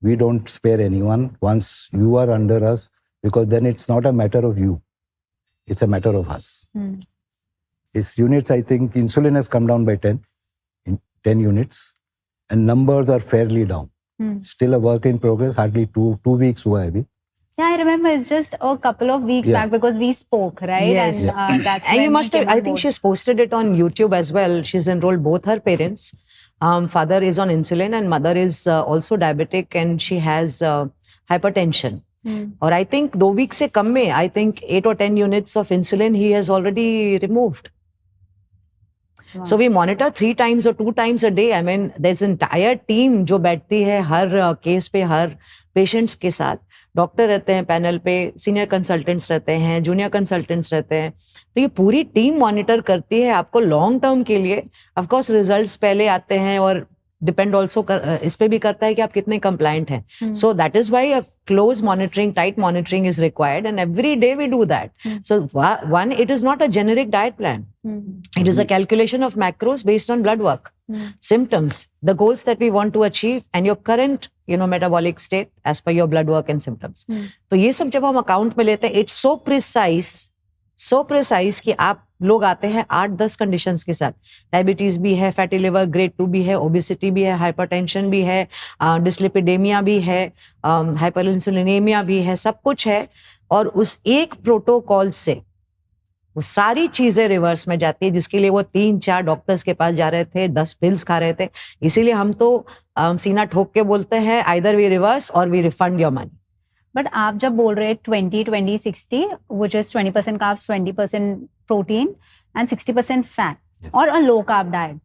We don't spare anyone once you are under us, because then it's not a matter of you. It's a matter of us. His units, I think, insulin has come down by 10 units, and numbers are fairly down. Still a work in progress. Hardly two weeks हुआ है अभी. Yeah, I remember it's just a couple of weeks back because we spoke, right? Yes. And that's and when you must have, I think she's posted it on YouTube as well. She's enrolled both her parents. Father is on insulin and mother is also diabetic, and she has hypertension. और I think 2 week से कम में I think 8 or 10 units of insulin he has already removed. So we monitor 3 times or 2 times a day. I mean, there's an entire team जो बैठती है हर case पे, हर patients के साथ. Doctor रहते हैं पैनल पे, सीनियर कंसल्टेंट्स रहते हैं, जूनियर कंसल्टेंट्स रहते हैं. तो ये पूरी टीम मॉनिटर करती है आपको लॉन्ग टर्म के लिए. ऑफ कोर्स रिजल्ट्स पहले आते हैं और डिपेंड ऑल्सो इस पे भी करता है कि आप कितने कंप्लायंट हैं. So that is why a close monitoring, tight monitoring is required and every day we do that. So one, it is not a generic diet plan. It is a calculation of macros based on blood work, symptoms, the goals that we want to achieve, and your current, metabolic state as per your blood work and symptoms. तो ये सब जब हम account में लेते हैं, it's so precise कि आप लोग आते हैं 8-10 कंडीशंस के साथ. डायबिटीज भी है, फैटी लिवर ग्रेड 2 भी है, ओबेसिटी भी है, हाइपरटेंशन भी है, डिस्लिपिडेमिया भी है, हाइपरइंसुलिनेमिया भी है, सब कुछ है. और उस एक प्रोटोकॉल से वो सारी चीजें रिवर्स में जाती है, जिसके लिए वो 3-4 डॉक्टर्स के पास जा रहे थे, 10 पिल्स खा रहे थे. इसीलिए हम तो सीना ठोक के बोलते हैं, either we reverse or we refund your money. But आप जब बोल रहे 20-20-60 which is 20% carbs, 20% protein and 60% fat, or a low carb diet,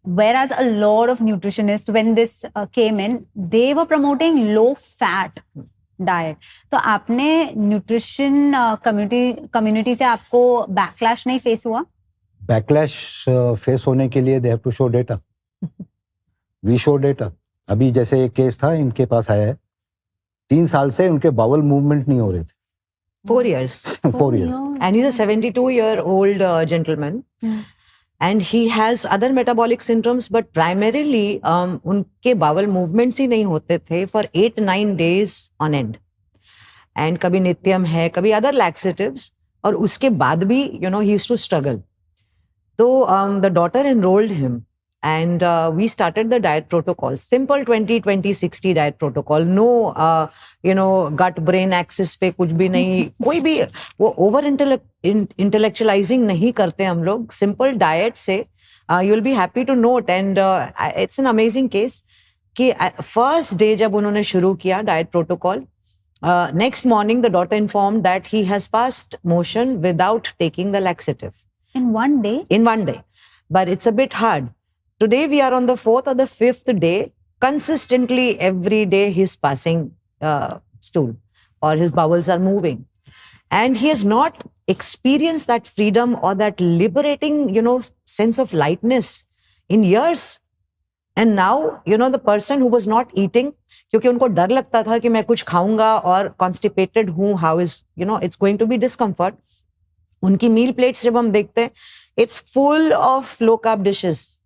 whereas a lot of nutritionists when this came in, they were promoting low fat diet. तो आपने nutrition community से आपको backlash नहीं face हुआ? बैकलैश फेस होने के लिए they have to show data. We show data. अभी जैसे एक केस था, इनके पास आया है, 3 साल से उनके बावल मूवमेंट नहीं हो रहे थे. 4 years. 4 years. And he's a 72-year-old gentleman. And he has other metabolic symptoms, but primarily उनके bowel movements ही नहीं होते थे for 8-9 days on end. And कभी नित्यम है, कभी other laxatives, और उसके बाद भी he used to struggle. So the daughter enrolled him and we started the diet protocol. Simple 20-20-60 diet protocol. No gut brain axis पे कुछ भी नहीं, कोई भी वो over intellectualizing नहीं करते हम लोग. Simple diet से you'll be happy to note, and it's an amazing case कि first day जब उन्होंने शुरू किया diet protocol, next morning the daughter informed that he has passed motion without taking the laxative. In one day? In one day. But it's a bit hard. Today we are on the 4th or the 5th day. Consistently every day he's passing stool or his bowels are moving. And he has not experienced that freedom or that liberating, sense of lightness in years. And now, the person who was not eating, क्योंकि उनको डर लगता था कि मैं कुछ खाऊंगा और constipated हूँ, how is, it's going to be discomfort. उनकी meal plates जब हम देखते हैं, it's full of low carb dishes.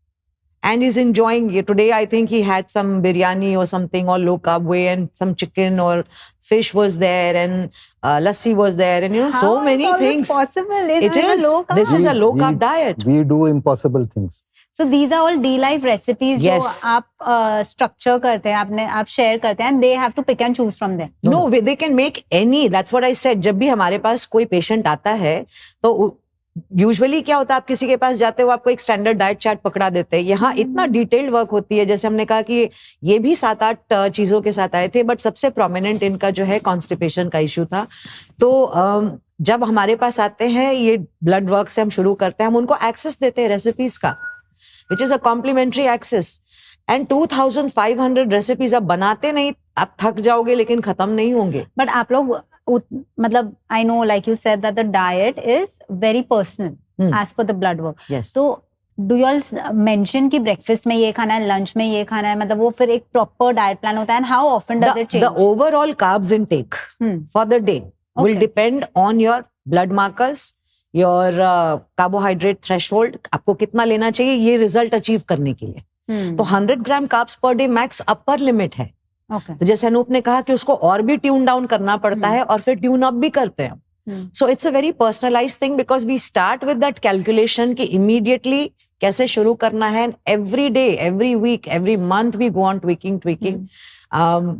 And he's enjoying it. Today, I think he had some biryani or something, or low carb way, and some chicken or fish was there, and lassi was there, and so many things. How is possible? It is. This is a low carb diet. We do impossible things. So these are all D-Life recipes Yes. जो आप structure करते हैं, आप share करते हैं, and they have to pick and choose from them. No, they can make any. That's what I said. जब भी हमारे पास कोई पेशेंट आता है, तो यूजुअली क्या होता है, आप किसी के पास जाते हो, आपको एक स्टैंडर्ड डाइट चार्ट पकड़ा देते हैं. यहाँ इतना डिटेल्ड वर्क होती है. जैसे हमने कहा कि ये भी 7-8 चीजों के साथ आए थे, बट सबसे प्रोमिनेंट इनका जो है कॉन्स्टिपेशन का इशू था. तो जब हमारे पास आते हैं, ये ब्लड वर्क से हम शुरू करते हैं, हम उनको एक्सेस देते हैं रेसिपीज का, which is a complimentary access. And 2500 recipes आप बनाते नहीं, आप थक जाओगे, लेकिन खत्म नहीं होंगे. बट आप लोग मतलब I know, like you said, that the diet is very personal as per the blood work. Yes. So do you all mention कि breakfast में ये खाना है, lunch में ये खाना है, मतलब वो फिर एक proper diet plan होता है, and how often does it change? The overall carbs intake for the day will depend on your blood markers, your carbohydrate threshold. आपको कितना लेना चाहिए ये रिजल्ट अचीव करने के लिए. तो 100 gram carbs per day max upper limit है. तो जैसे अनूप ने कहा कि उसको और भी ट्यून डाउन करना पड़ता है और फिर ट्यून अप भी करते हैं. So it's a very personalized thing, because we start with that calculation कि इमीडिएटली कैसे शुरू करना है. Every day, every week, every month we go on tweaking.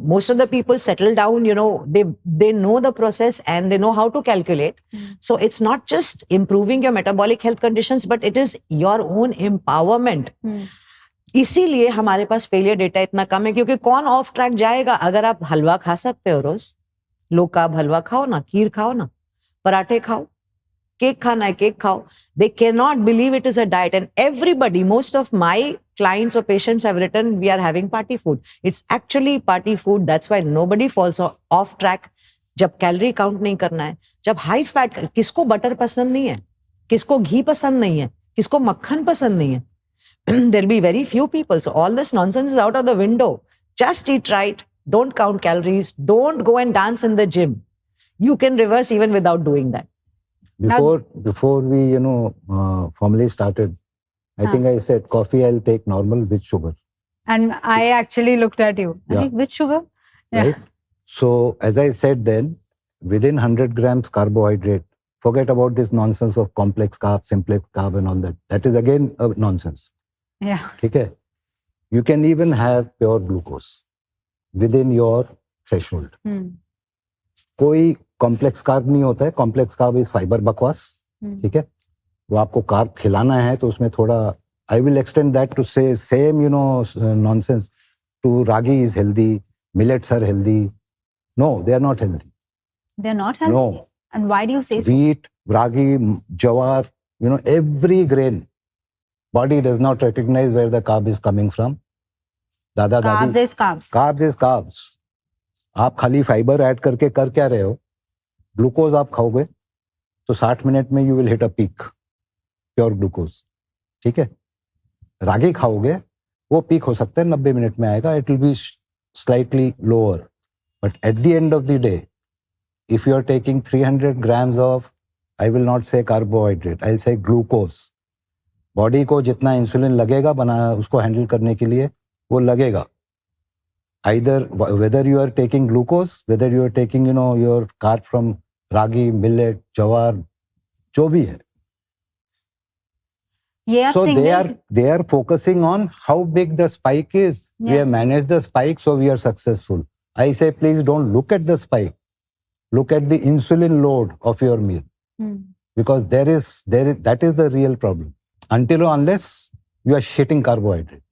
Most of the people settle down, they know the process and they know how to calculate. So it's not just improving your metabolic health conditions, but it is your own empowerment. इसीलिए हमारे पास failure data इतना कम है, क्योंकि कौन of track जाएगा? अगर आप हलवा खा सकते हो रोज, लो कार्ब हलवा खाओ ना, खीर खाओ ना, पराठे खाओ, केक खाना है केक खाओ. They cannot believe it is a diet. And everybody, most of my clients or patients have written, we are having party food. It's actually party food. That's why nobody falls off track. जब calorie count नहीं करना है, जब high fat, किसको butter पसंद नहीं है, किसको घी पसंद नहीं है, किसको मक्खन पसंद नहीं है? There'll be very few people. So all this nonsense is out of the window. Just eat right. Don't count calories. Don't go and dance in the gym. You can reverse even without doing that. Before we formally started, I think I said coffee I'll take normal with sugar, And I actually looked at you. I'm Yeah. like, with sugar? Yeah. right? So as I said then, within 100 grams carbohydrate, forget about this nonsense of complex carb, simplex carb and all that. That is again a nonsense. Yeah. Okay? You can even have pure glucose within your threshold. Hmm. कोई complex carb नहीं होता है. Complex carb is fibre बकवास. Hmm. ठीक है, वो आपको carb खिलाना है तो उसमें थोड़ा, I will extend that to say same nonsense to ragi is healthy, millets are healthy. No, they are not healthy. They're not healthy. No. And why do you say so? Wheat, ragi, jawar, every grain, body does not recognize where the carb is coming from. दादा Carbs दादी, is carbs. carbs is carbs. आप खाली fibre add करके कर क्या रहे हो? Glucose आप खाओगे तो 60 मिनट में you will hit a peak, pure glucose. ठीक है, रागी खाओगे वो पीक हो सकता है 90 मिनट में आएगा, it will be slightly lower. But at the end of the day, if you are taking 300 grams of, I will not say carbohydrate, I'll say glucose. Body को जितना इंसुलिन लगेगा उसको हैंडल करने के लिए वो लगेगा. Either whether you are taking glucose, whether you are taking your carb from ragi, millet, jawar, जो भी है. ये आप So single they are focusing on how big the spike is. We Yeah. have managed the spike, so we are successful. I say please don't look at the spike. Look at the insulin load of your meal, Hmm. because that is the real problem. Until or unless you are shitting carbohydrate.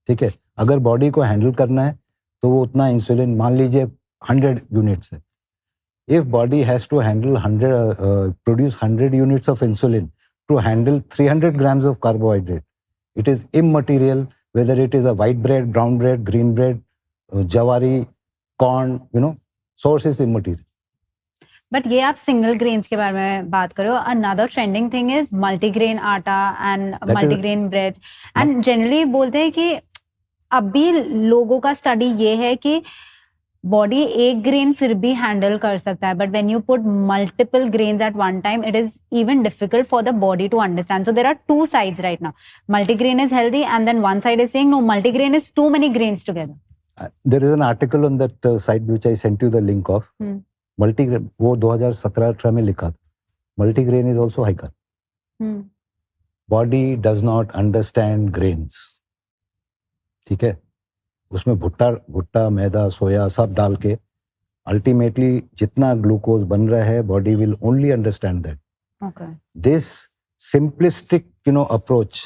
ठीक है, अगर body को handle करना है तो वो उतना insulin, मान लीजिए 100 यूनिट्स है. If body has to handle produce 100 units of insulin to handle 300 grams of carbohydrate, it is immaterial whether it is a white bread, brown bread, green bread, jawari, corn, source is immaterial. But ये आप single grains के बारे में बात करो. Another trending thing is multigrain atta and is- multigrain breads. And generally बोलते हैं कि अभी लोगों का स्टडी ये है कि बॉडी एक ग्रेन फिर भी हैंडल कर सकता है, but when you put multiple grains at one time it is even difficult for the body to understand. So there are two sides right now. Multigrain is healthy and then one side is saying no, multigrain is too many grains together. There is an article on that site which I sent you the link of. Hmm. Multigrain, वो 2017-18 में लिखा था. Multigrain is also high carb. Body does not understand grains. ठीक है, उसमें भुट्टा, मैदा, सोया सब डाल के अल्टीमेटली जितना ग्लूकोज बन रहा है, body will only understand that. Okay. This simplistic approach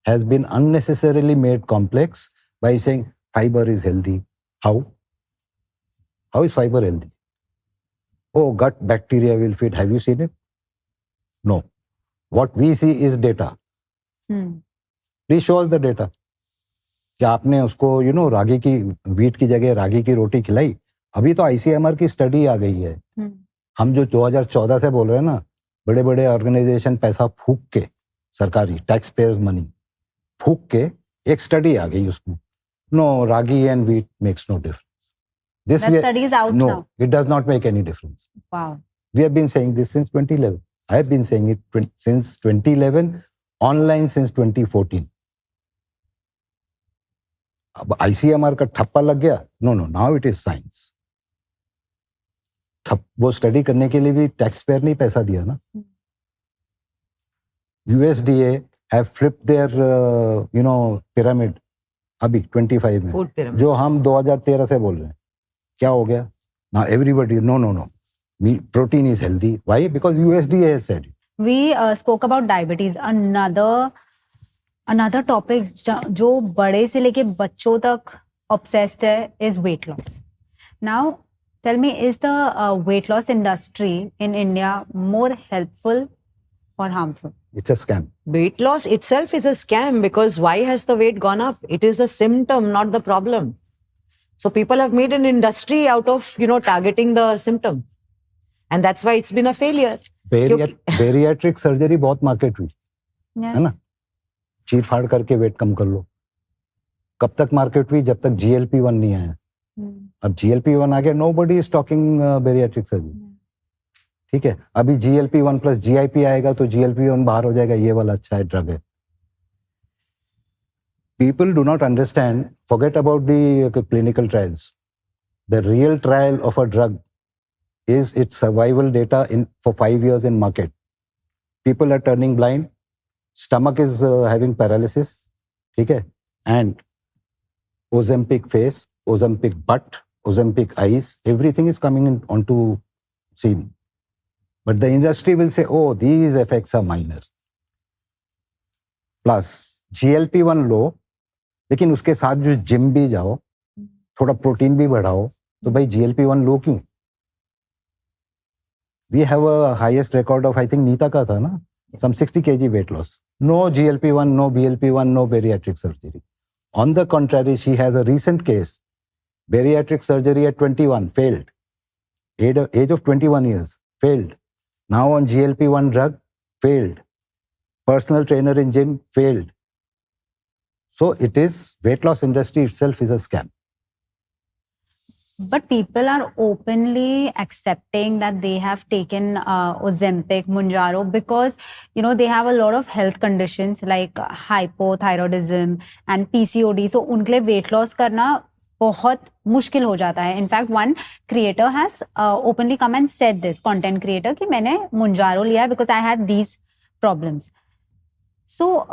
has been unnecessarily made complex by saying fiber is healthy. How is fiber healthy? Oh, gut bacteria will feed. Have you seen it? No. What we see is data. Please show us the data. क्या आपने उसको रागी की, wheat की जगह रागी की रोटी खिलाई? अभी तो ICMR की स्टडी आ गई है. हम जो 2014 से बोल रहे हैं ना, बड़े बड़े ऑर्गेनाइजेशन पैसा फूक के, सरकारी टैक्स पेयर्स मनी फूक के, एक स्टडी आ गई उसमें. No, ragi and wheat makes no difference. That study is out no, now. it does not make any difference. Wow. We have been saying this since 2011. I have been saying it since 2011, online since 2014. अब ICMR का ठप्पा लग गया. No, now it is science. वो study करने के लिए भी टैक्स पेयर नहीं पैसा दिया ना. USDA have flipped their pyramid अभी 25 में, Food pyramid. जो हम 2013 से बोल रहे हैं. क्या हो गया? Now everybody, no. Protein is healthy. Why? Because USDA has said it. We spoke about diabetes. Another another topic जो बड़े से लेके बच्चों तक obsessed है is weight loss. Now, tell me, is the weight loss industry in India more helpful or harmful? It's a scam. Weight loss itself is a scam because why has the weight gone up? It is a symptom, not the problem. So people have made an industry out of, targeting the symptom. And that's why it's been a failure. Bariatric surgery बहुत market हुई Yes. है ना, चीर फाड़ करके wait कम कर लो. कब तक मार्केट हुई? जब तक GLP-1 नहीं आया. अब GLP-1 आ गया, nobody is talking bariatric surgery. ठीक है, अभी GLP-1 प्लस GIP आएगा तो GLP-1 बाहर हो जाएगा, ये वाला अच्छा है, ड्रग है. People do not understand, forget about the clinical trials. The real trial of a drug is its survival data for 5 years in market. People are turning blind, stomach is having paralysis, ठीक है, and Ozempic face, Ozempic butt, Ozempic eyes, everything is coming in onto scene. But the industry will say, oh, these effects are minor. Plus, GLP-1 लो, लेकिन उसके साथ जो gym भी जाओ, थोड़ा protein भी बढ़ाओ, तो भाई GLP-1 लो क्यों? We have a highest record of, I think, Neeta का था ना, some 60 kg weight loss. No GLP-1, no BLP-1, no bariatric surgery. On the contrary, she has a recent case. Bariatric surgery at 21 failed. Age of 21 years failed. Now on GLP-1 drug failed. Personal trainer in gym failed. So it is, weight loss industry itself is a scam. But people are openly accepting that they have taken Ozempic, Mounjaro, because they have a lot of health conditions like hypothyroidism and PCOD. So उनके लिए weight loss करना बहुत मुश्किल हो जाता है. In fact, one creator has openly come and said this, content creator, कि मैंने Mounjaro लिया because I had these problems. So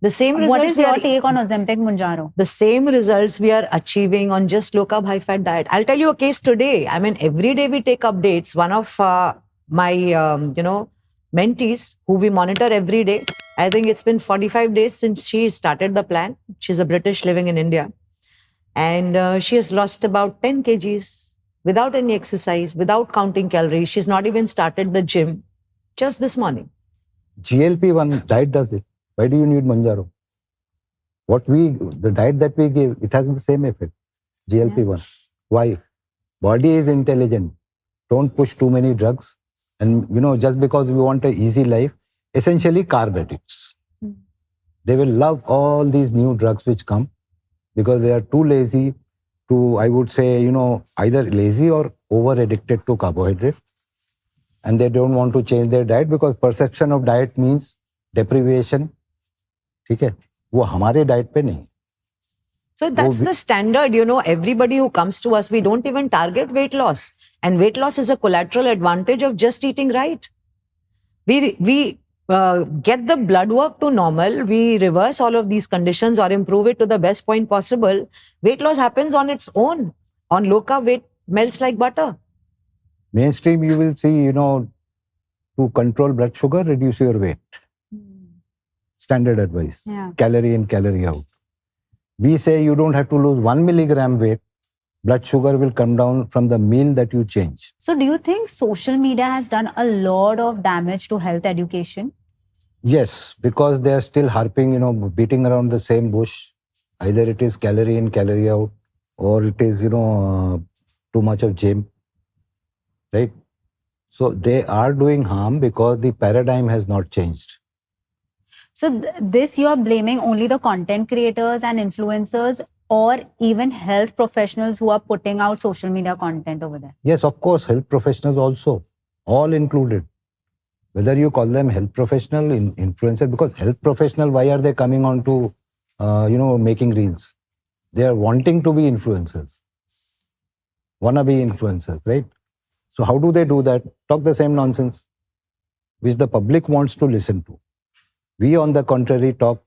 the same results. What is your take on Ozempic, Mounjaro? The same results we are achieving on just low carb, high fat diet. I'll tell you a case today. I mean, every day we take updates. One of my, mentees who we monitor every day, I think it's been 45 days since she started the plan. She's a British living in India. And she has lost about 10 kgs without any exercise, without counting calories. She's not even started the gym just this morning. GLP-1 diet does it. Why do you need Mounjaro? The diet that we give, it has the same effect. GLP-1. Yeah. Why? Body is intelligent. Don't push too many drugs. And, just because we want an easy life, essentially carb addicts. They will love all these new drugs which come because they are too lazy to, I would say, either lazy or over addicted to carbohydrate. And they don't want to change their diet because perception of diet means deprivation. ठीक है, वो हमारे diet पे नहीं. So that's the standard, everybody who comes to us, we don't even target weight loss. And weight loss is a collateral advantage of just eating right. We get the blood work to normal, we reverse all of these conditions or improve it to the best point possible. Weight loss happens on its own. On low carb, weight melts like butter. Mainstream, you will see, to control blood sugar, reduce your weight. Standard advice. Yeah. Calorie in, calorie out. We say you don't have to lose 1 milligram weight. Blood sugar will come down from the meal that you change. So do you think social media has done a lot of damage to health education? Yes, because they are still harping, beating around the same bush. Either it is calorie in, calorie out, or it is, too much of gym. Right? So they are doing harm because the paradigm has not changed. So this you are blaming only the content creators and influencers or even health professionals who are putting out social media content over there? Yes, of course, health professionals also, all included. Whether you call them health professional, influencer, because health professional, why are they coming on to, making reels? They are wanting to be influencers, wannabe influencers, right? So how do they do that? Talk the same nonsense, which the public wants to listen to. We, on the contrary, talk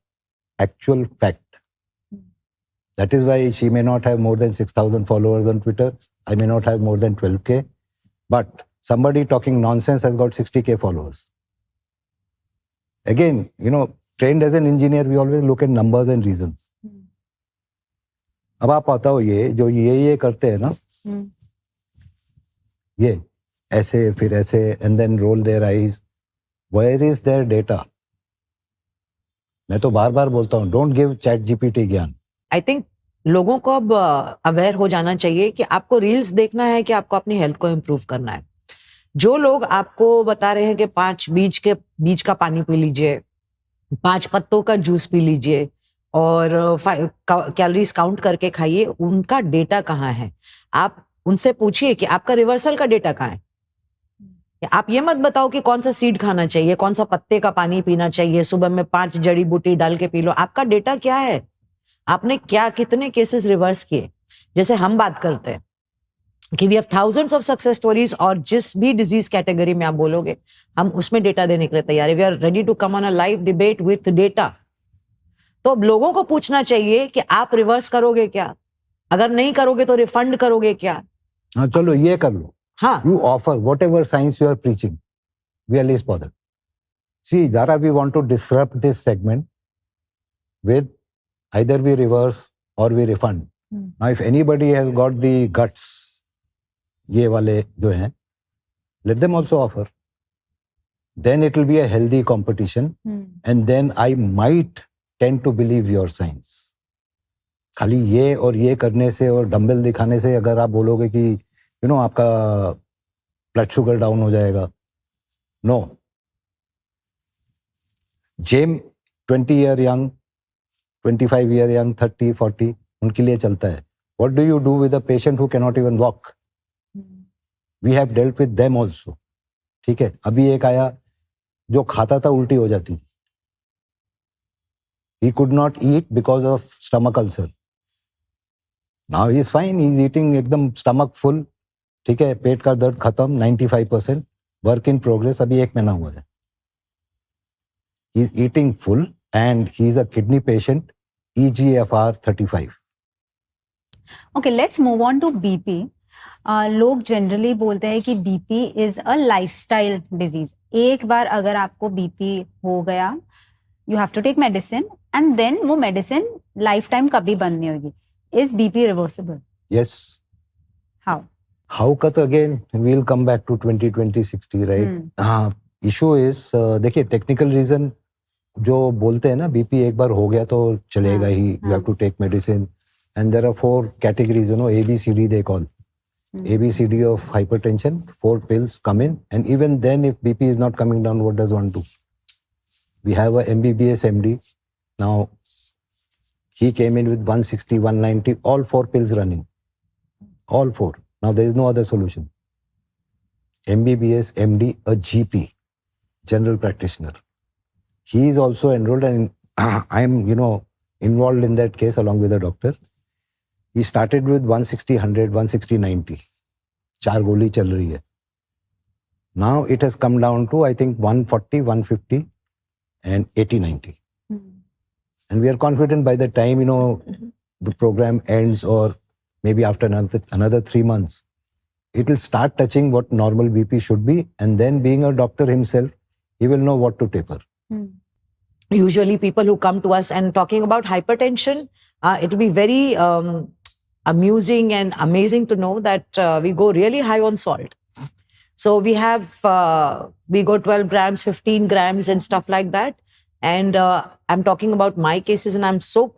actual fact. That is why she may not have more than 6,000 followers on Twitter. I may not have more than 12K. But somebody talking nonsense has got 60K followers. Again, trained as an engineer, we always look at numbers and reasons. अब आप बताओ ये जो ये करते हैं ना, ये ऐसे फिर ऐसे and then roll their eyes, where is their data? मैं तो बार बार बोलता हूँ, don't give chat GPT ज्ञान. आई थिंक लोगों को अब अवेयर हो जाना चाहिए कि आपको रील्स देखना है कि आपको अपनी हेल्थ को इम्प्रूव करना है. जो लोग आपको बता रहे हैं कि 5 बीज का पानी पी लीजिए, 5 पत्तों का जूस पी लीजिए और कैलोरीज काउंट करके खाइए, उनका डेटा कहाँ है? आप उनसे पूछिए कि आपका रिवर्सल का डेटा कहाँ है. आप ये मत बताओ कि कौन सा सीड खाना चाहिए, कौन सा पत्ते का पानी पीना चाहिए, सुबह में 5 जड़ी बूटी डाल के पी लो. आपका डेटा क्या है? आपने कितने केसेस रिवर्स किए? जैसे हम बात करते हैं कि we have thousands of success stories, और जिस भी डिजीज कैटेगरी में आप बोलोगे हम उसमें डेटा देने के लिए तैयार है. We are ready to come on a live debate with data. तो अब लोगों को पूछना चाहिए कि आप रिवर्स करोगे क्या? अगर नहीं करोगे तो रिफंड करोगे क्या? हाँ चलो ये कर लो. हाँ, You offer whatever science you are preaching. We are least bothered. See, Zara, we want to disrupt this segment with either we reverse or we refund. Now, if anybody has got the guts, ये वाले जो हैं, let them also offer. Then it will be a healthy competition, and then I might tend to believe your science. खाली ये और ये करने से और डंबल दिखाने से अगर आप बोलोगे कि आपका ब्लड शुगर डाउन हो जाएगा, no. Gym 20 year young, 25 year young, 30, 40 उनके लिए चलता है. What do you do with a patient who can not even walk? We have dealt with them also. ठीक है, अभी एक आया जो खाता था उल्टी हो जाती थी. He could not eat because of stomach ulcer. Now he is fine, he is eating एकदम स्टमक फुल. ठीक है, पेट का दर्द खत्म, 95%, वर्क इन प्रोग्रेस. अभी 1 महीना हुआ है. He is eating full and he is a kidney patient, EGFR 35. Okay, let's move on to BP. लोग जनरली बोलते हैं कि BP is a lifestyle disease. एक बार अगर आपको BP हो गया, you have to take medicine and then वो मेडिसिन लाइफ टाइम कभी बंद नहीं होगी. Is BP reversible? Yes. How का तो again we'll come back to 2020-60, right? हाँ, इशू इज देखिए टेक्निकल रीजन जो बोलते हैं ना, बीपी एक बार हो गया तो चलेगा ही, you have to take medicine. And there are 4 categories, ABCD they call. ABCD of hypertension, 4 pills come in, and even then if BP is not coming down, what does one do? We have a MBBS MD. Now he came in with 160, 190, all 4 pills running. All 4. Now there is no other solution. MBBS MD, a GP, general practitioner. He is also enrolled, and I am, involved in that case along with a doctor. He started with 160, 100, 160, 90. 4 गोली चल रही है. Now it has come down to, I think, 140, 150 and 80, 90. And we are confident by the time, the program ends, or maybe after another 3 months, it will start touching what normal BP should be. And then being a doctor himself, he will know what to taper. Usually people who come to us and talking about hypertension, it will be very amusing and amazing to know that we go really high on salt. So we go 12 grams, 15 grams and stuff like that. And I'm talking about my cases, and I'm so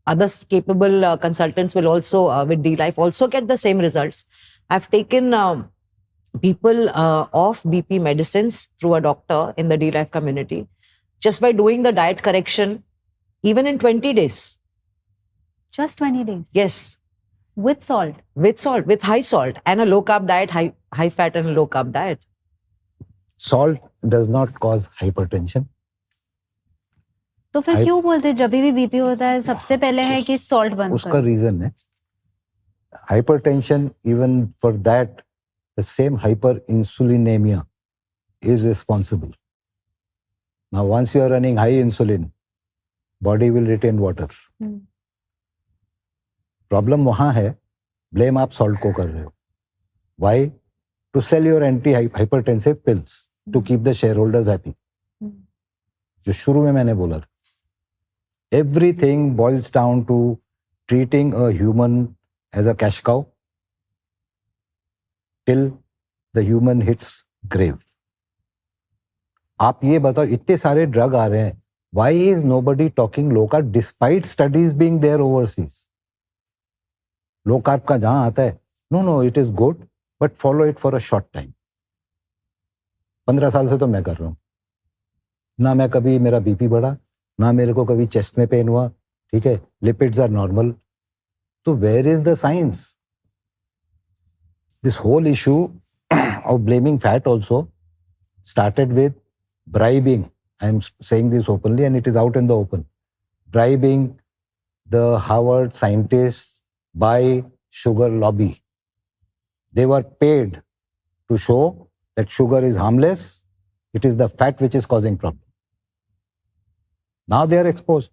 other capable consultants will also with D-Life also get the same results. I've taken people off BP medicines through a doctor in the D-Life community just by doing the diet correction, even in 20 days. Just 20 days? Yes. With salt? With high salt and a low carb diet, high fat and a low carb diet. Salt does not cause hypertension. तो फिर क्यों बोलते हैं जब भी BP होता है सबसे पहले है कि सॉल्ट बंद करो? उसका रीजन है hypertension. Even for that, the same hyperinsulinemia is responsible. Now once you are running high insulin, body will retain water. Problem वहां है, blame आप salt को कर रहे हो. Why? To sell your anti-hypertensive pills to keep the shareholders happy. जो शुरू में मैंने बोला था. Everything boils down to treating a human as a cash cow till the human hits grave. आप ये बताओ, इतने सारे ड्रग आ रहे हैं, why is nobody talking low carb despite studies being there overseas? Low carb का जहां आता है, no, it is good, but follow it for a short time. 15 साल से तो मैं कर रहा हूं, ना मैं कभी मेरा बीपी बढ़ा, ना मेरे को कभी चेस्ट में पेन हुआ, ठीक है, लिपिड्स आर नॉर्मल. तो where is the science? This whole issue of blaming fat also started with bribing. I am saying this openly and it is out in the open. Bribing the Harvard scientists by sugar lobby. They were paid to show that sugar is harmless. It is the fat which is causing problem. Now they are exposed,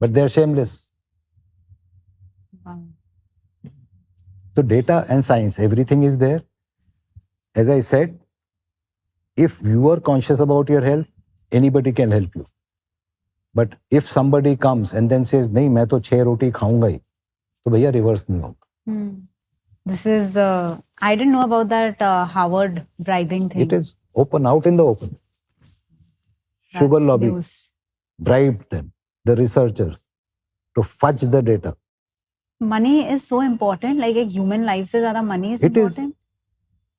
but they are shameless. Wow. So data and science, everything is there. As I said, if you are conscious about your health, anybody can help you. But if somebody comes and then says, नहीं मैं तो 6 रोटी खाऊंगा ही, तो भैया reverse नहीं होगा. This is, I didn't know about that Harvard bribing thing. It is open, out in the open. Sugar That's lobby news. bribed them, the researchers, to fudge the data. Money is so important, like एक human life से ज़्यादा money is It is. important.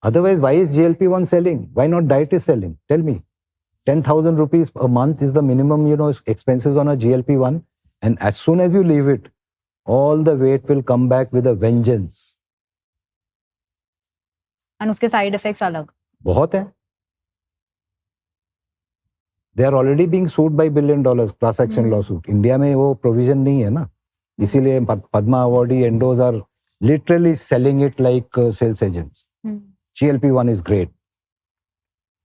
Otherwise, why is GLP-1 selling? Why not diet is selling? Tell me. 10,000 rupees a month is the minimum, expenses on a GLP-1. And as soon as you leave it, all the weight will come back with a vengeance. And उसके side effects अलग. बहुत है. They are already being sued by $1 billion class action lawsuit. India में वो provision नहीं है ना. इसीलिए Padma awardee endos are literally selling it like sales agents. GLP-1 is great.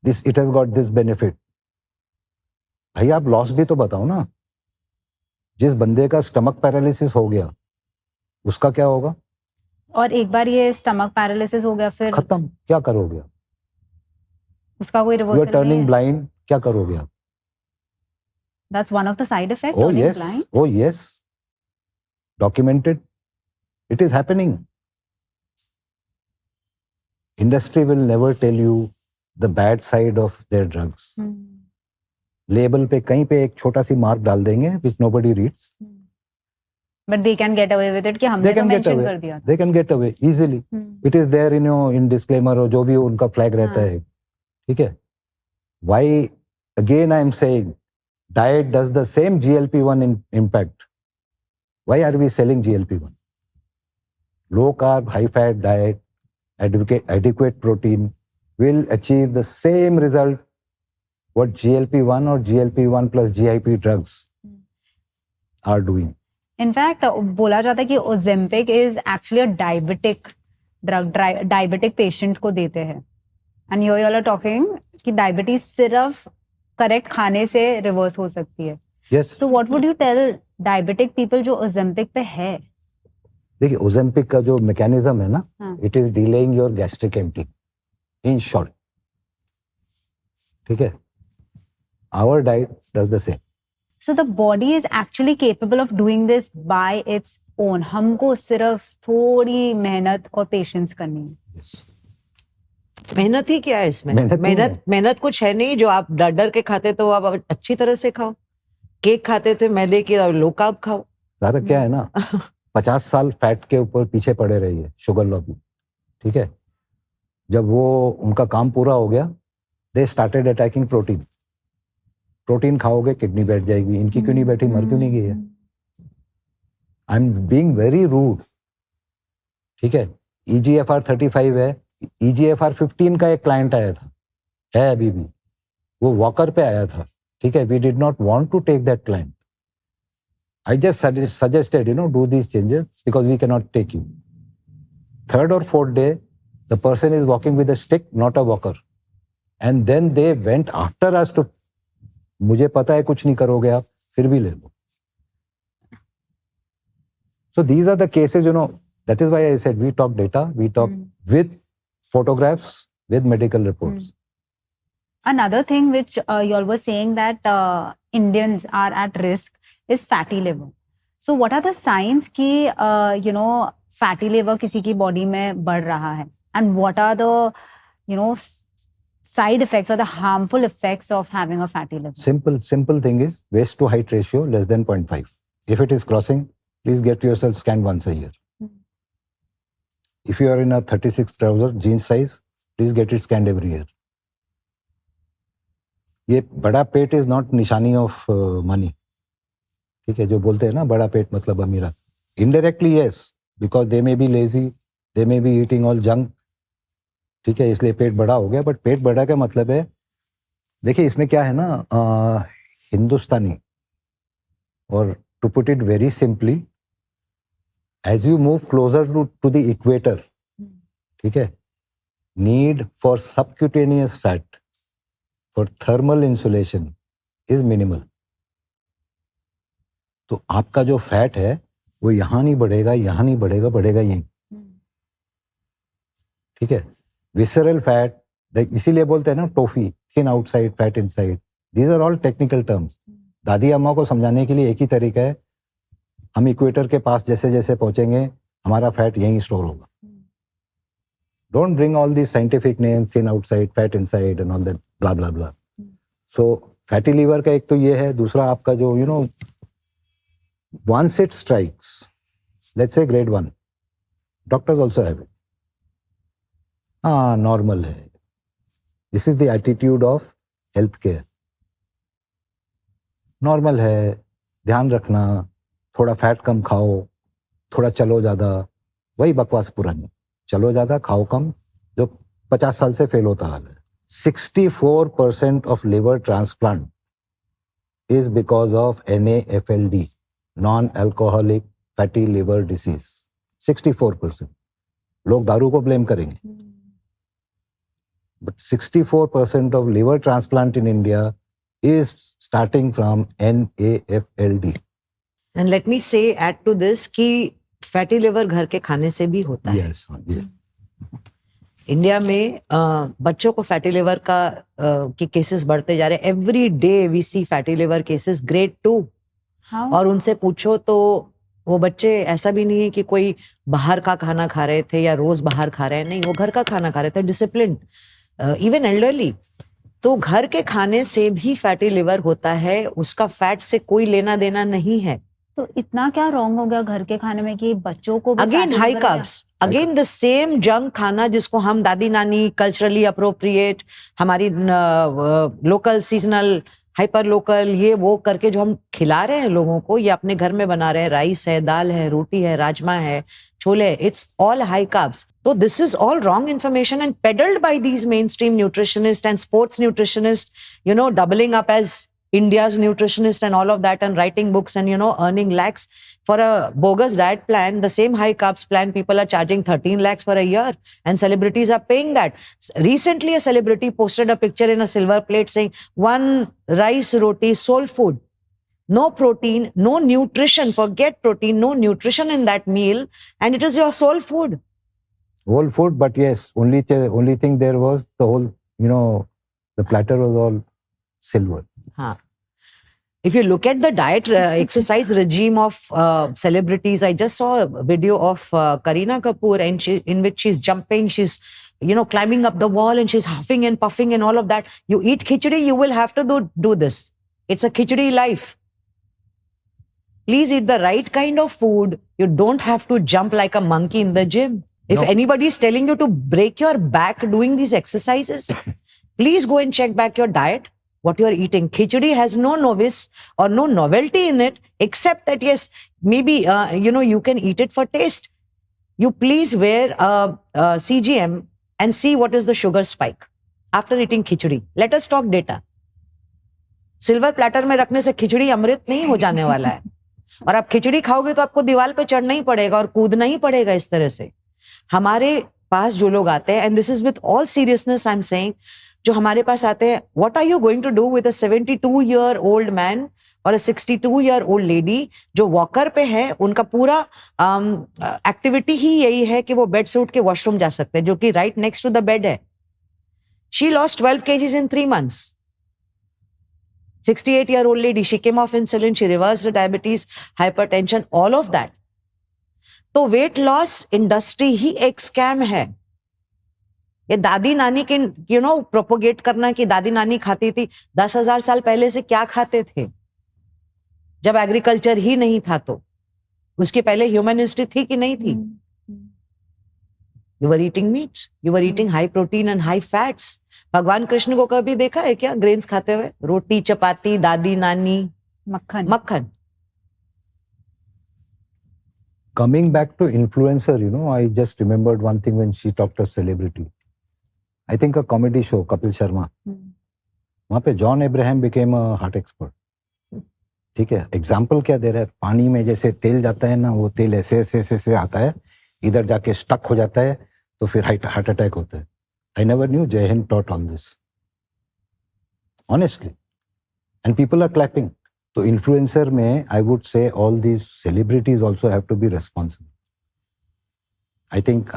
It has got this benefit. भाई आप लॉस भी तो बताओ ना. जिस बंदे का स्टमक पैरालिसिस हो गया, उसका क्या होगा? और एक बार ये स्टमक पैरालिसिस हो गया फिर खत्म. क्या करोगे? उसका कोई You are रिवर्सल नहीं turning है. blind. क्या करोगे आप? That's one of the side effects. Oh turning yes. blind. Oh yes. Documented. It is happening. Industry will never tell you the bad side of their drugs. Label पे कहीं पे एक छोटा सी मार्क डाल देंगे which nobody reads. But they can get away with it कि हमने They तो can get mention away. कर दिया. They can get away easily. It is there in disclaimer और जो भी उनका flag रहता है. ठीक है? Why again I am saying diet does the same GLP-1 impact. Why are we selling GLP-1? Low carb, high fat diet, adequate protein will achieve the same result what GLP-1 or GLP-1 plus GIP drugs are doing. In fact, बोला जाता है कि Ozempic is actually a diabetic drug. Diabetic patient को देते हैं. And here you all are talking कि diabetes सिर्फ correct खाने से reverse हो सकती है. Yes. So what would you tell diabetic people जो Ozempic पे है? देखिए Ozempic का जो mechanism है ना, it is delaying your gastric emptying. In short. ठीक है? Our diet does the same. So the body is actually capable of doing this by its own. हमको सिर्फ थोड़ी मेहनत और patience करनी है. Yes. मेहनत ही क्या है इसमें? मेहनत नहीं है। मेहनत कुछ है नहीं. जो आप डर डर के खाते तो आप अच्छी तरह से खाओ. केक खाते थे मैदे के और लो कार्ब खाओ. सारा क्या है ना, 50 साल फैट के ऊपर पीछे पड़े रही है शुगर लॉबी. ठीक है? जब वो उनका काम पूरा हो गया, they started attacking protein. Protein खाओगे किडनी बैठ जाएगी. इनकी क्यों नहीं बैठी? मर क्यों नहीं गई है? I am being very rude. ठीक है? EGFR 35 है. EGFR 15 का एक क्लाइंट आया था, है अभी भी. वो वॉकर पे आया था. ठीक है? We did not want to take that client. I just suggested, do these changes because we cannot take you. Third or fourth day, the person is walking with a stick, not a walker. And then they went after us to, मुझे पता है कुछ नहीं करोगे आप, फिर भी ले लो. So these are the cases, that is why I said we talk data, we talk with photographs, with medical reports. Another thing which you all were saying that Indians are at risk is fatty liver. So what are the signs कि fatty liver किसी की body में बढ़ रहा है, and what are the side effects or the harmful effects of having a fatty liver? Simple thing is waist to height ratio less than 0.5. If it is crossing, please get yourself scanned once a year. If you are in a 36 trouser jeans size, please get it scanned every year. ये बड़ा पेट is not निशानी of money. ठीक है, जो बोलते हैं ना बड़ा पेट मतलब अमीरा, indirectly yes, because they may be lazy, they may be eating all junk. ठीक है, इसलिए पेट बड़ा हो गया. बट पेट बड़ा का मतलब है, देखिए इसमें क्या है ना, हिंदुस्तानी, और to put it very simply, as you move closer to the equator, ठीक है, need for subcutaneous fat for thermal insulation is minimal. तो आपका जो फैट है वो यहां नहीं बढ़ेगा, यहां नहीं बढ़ेगा, बढ़ेगा यहीं. ठीक है, विसरल फैट, इसीलिए बोलते हैं ना toffee, thin outside fat inside. These are all technical terms. दादी अम्मा को समझाने के लिए एक ही तरीका है, हम इक्वेटर के पास जैसे जैसे पहुंचेंगे हमारा फैट यहीं स्टोर होगा. Don't bring all these scientific names, thin outside, fat inside and all that blah blah blah. So fatty liver का एक तो ये है. दूसरा आपका जो once it strikes, let's say grade 1, doctors also have it. Normal है. This is the attitude of healthcare. Normal है, ध्यान रखना, थोड़ा फैट कम खाओ, थोड़ा चलो ज्यादा. वही बकवास पुरानी, चलो ज्यादा खाओ कम, जो 50 साल से फेल होता हाल है. 64% of liver transplant is because of NAFLD, non-alcoholic fatty liver disease. 64%. लोग दारू को ब्लेम करेंगे, but 64% of liver transplant in India is starting from NAFLD. And let me say, add to this कि फैटी लिवर घर के खाने से भी होता है. Yes, yes. इंडिया में बच्चों को फैटी लिवर की केसेस बढ़ते जा रहे हैं. Every day we see fatty liver cases grade 2. और उनसे पूछो तो वो बच्चे, ऐसा भी नहीं है कि कोई बाहर का खाना खा रहे थे या रोज बाहर खा रहे हैं, नहीं, वो घर का खाना खा रहे थे, डिसिप्लिन, इवन एल्डरली. तो घर के खाने से भी फैटी लिवर होता है, उसका फैट से कोई लेना देना नहीं है. तो इतना क्या रॉन्ग हो गया घर के खाने में कि बच्चों को again high carbs, again the same junk खाना जिसको हम दादी नानी कल्चरली अप्रोप्रिएट, हमारी लोकल सीजनल हाइपर लोकल ये वो करके जो हम खिला रहे हैं लोगों को, ये अपने घर में बना रहे हैं. राइस है, दाल है, रोटी है, राजमा है, chole, it's all high carbs. So this is all wrong information and peddled by these mainstream nutritionists and sports nutritionists, doubling up as India's nutritionist and all of that, and writing books and, earning lakhs for a bogus diet plan. The same high carbs plan, people are charging 13 lakhs for a year, and celebrities are paying that. Recently, a celebrity posted a picture in a silver plate saying, one rice roti, soul food. No protein, no nutrition, forget protein, no nutrition in that meal, and it is your soul food. Whole food, but yes, only thing there was the whole, the platter was all silver. If you look at the diet exercise regime of celebrities, I just saw a video of Kareena Kapoor, and in which she's jumping, she's climbing up the wall, and she's huffing and puffing and all of that. You eat khichdi, you will have to do this. It's a khichdi life. Please eat the right kind of food. You don't have to jump like a monkey in the gym. If anybody is telling you to break your back doing these exercises, please go and check back your diet, what you are eating. Khichdi has no novice or no novelty in it, except that, yes, maybe, you can eat it for taste. You please wear CGM and see what is the sugar spike after eating khichdi. Let us talk data. Silver platter में रखने से खिचड़ी अमृत नहीं हो जाने वाला है. और आप खिचड़ी खाओगे तो आपको दीवार पे चढ़ना ही पड़ेगा और कूदना ही पड़ेगा. इस तरह से हमारे पास जो लोग आते हैं, and this is with all seriousness I am saying, जो हमारे पास आते हैं, what are you going to do with a 72-year-old man और 62-year-old लेडी जो वॉकर पे है? उनका पूरा एक्टिविटी ही यही है कि वो बेड से उठ के वॉशरूम जा सकते हैं, जो कि right next to the bed है. She lost 12 kgs in 3 months. 68-year-old lady, she came off insulin, she reversed her diabetes, hypertension, all of that. तो वेट लॉस इंडस्ट्री ही एक स्कैम है. ये दादी नानी के प्रोपोगेट करना कि दादी नानी खाती थी 10,000 साल पहले से क्या खाते थे जब एग्रीकल्चर ही नहीं था. तो उसके पहले ह्यूमन हिस्ट्री थी कि नहीं थी? You were eating meat, you were eating high protein and high fats. भगवान कृष्ण को कभी देखा है क्या ग्रेन्स खाते हुए? रोटी चपाती, दादी नानी, मक्खन. Coming back to influencer, I just remembered one thing when she talked of celebrity. I think a comedy show, Kapil Sharma. वहाँ पे John Abraham became a heart expert. ठीक है, एग्जाम्पल क्या दे रहा है? पानी में जैसे तेल जाता है ना, वो तेल ऐसे ऐसे ऐसे ऐसे आता है, इधर जाके स्टक हो जाता है, तो फिर हार्ट अटैक होता है. I never knew Jai Hind taught all this. Honestly. And people are clapping. तो इन्फ्लुएंसर में I would say all these celebrities also have to be responsible. I think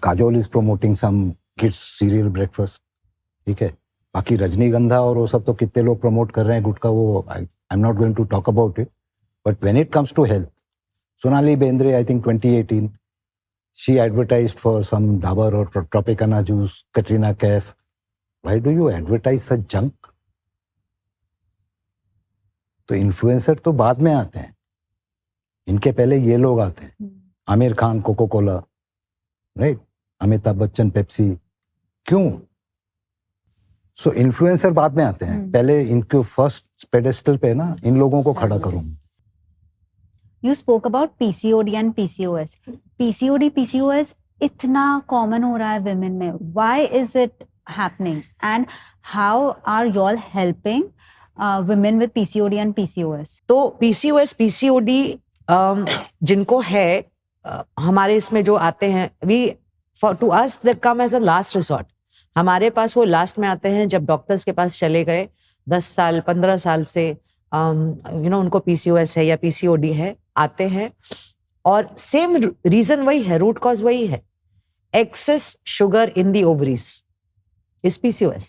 Kajol is promoting some kids cereal breakfast. ठीक है, बाकी रजनीगंधा और वो सब तो कितने लोग प्रमोट कर रहे हैं गुटखा, वो I am not going to talk about it. But when it comes to health, Sonali Bendre, I think 2018, she advertised for some Dabur और Tropicana juice. Katrina Kaif, why do you advertise such junk? तो इन्फ्लुएंसर तो बाद में आते हैं, इनके पहले ये लोग आते हैं. Aamir Khan coca cola, right? Amitabh Bachchan Pepsi. क्यों? सो इन्फ्लुएंसर बाद में आते हैं. पहले इनको फर्स्ट पेडेस्टल पे ना इन लोगों को खड़ा करूंगा. You spoke about PCOD and PCOS. PCOD, PCOS इतना कॉमन हो रहा है women में. Why is it happening? And how are you all helping women with PCOD and PCOS? तो PCOS, PCOD जिनको है, हमारे इसमें जो आते हैं, to us they come as a last resort. हमारे पास वो लास्ट में आते हैं जब डॉक्टर्स के पास चले गए 10 साल 15 साल से उनको PCOS है या PCOD है, आते हैं और सेम रीजन वही है, रूट कॉज वही है. Excess sugar in the ovaries is PCOS.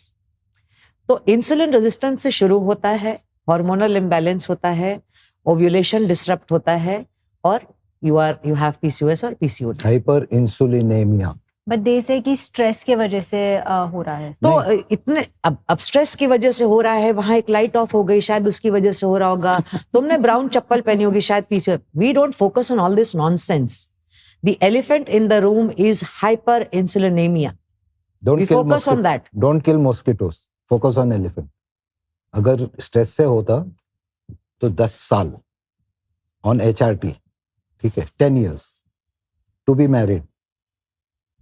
तो इंसुलिन रेजिस्टेंस से शुरू होता है, हार्मोनल इम्बैलेंस होता है, ओव्यूलेशन डिस्टरप्ट होता है, और यू हैव PCOS और PCOD. हाइपर इंसुलिनेमिया. बट दे से कि स्ट्रेस की वजह से हो रहा है. तो इतने अब स्ट्रेस की वजह से हो रहा है, वहां एक लाइट ऑफ हो गई, शायद उसकी वजह से हो रहा होगा. तुमने ब्राउन चप्पल पहनी होगी, शायद PCOS. We don't focus on all this nonsense. The elephant in the room is hyperinsulinaemia. We focus on that. Don't kill mosquitoes, focus on elephant. अगर स्ट्रेस से होता तो 10 साल ऑन HRT, ठीक है, 10 years to be married.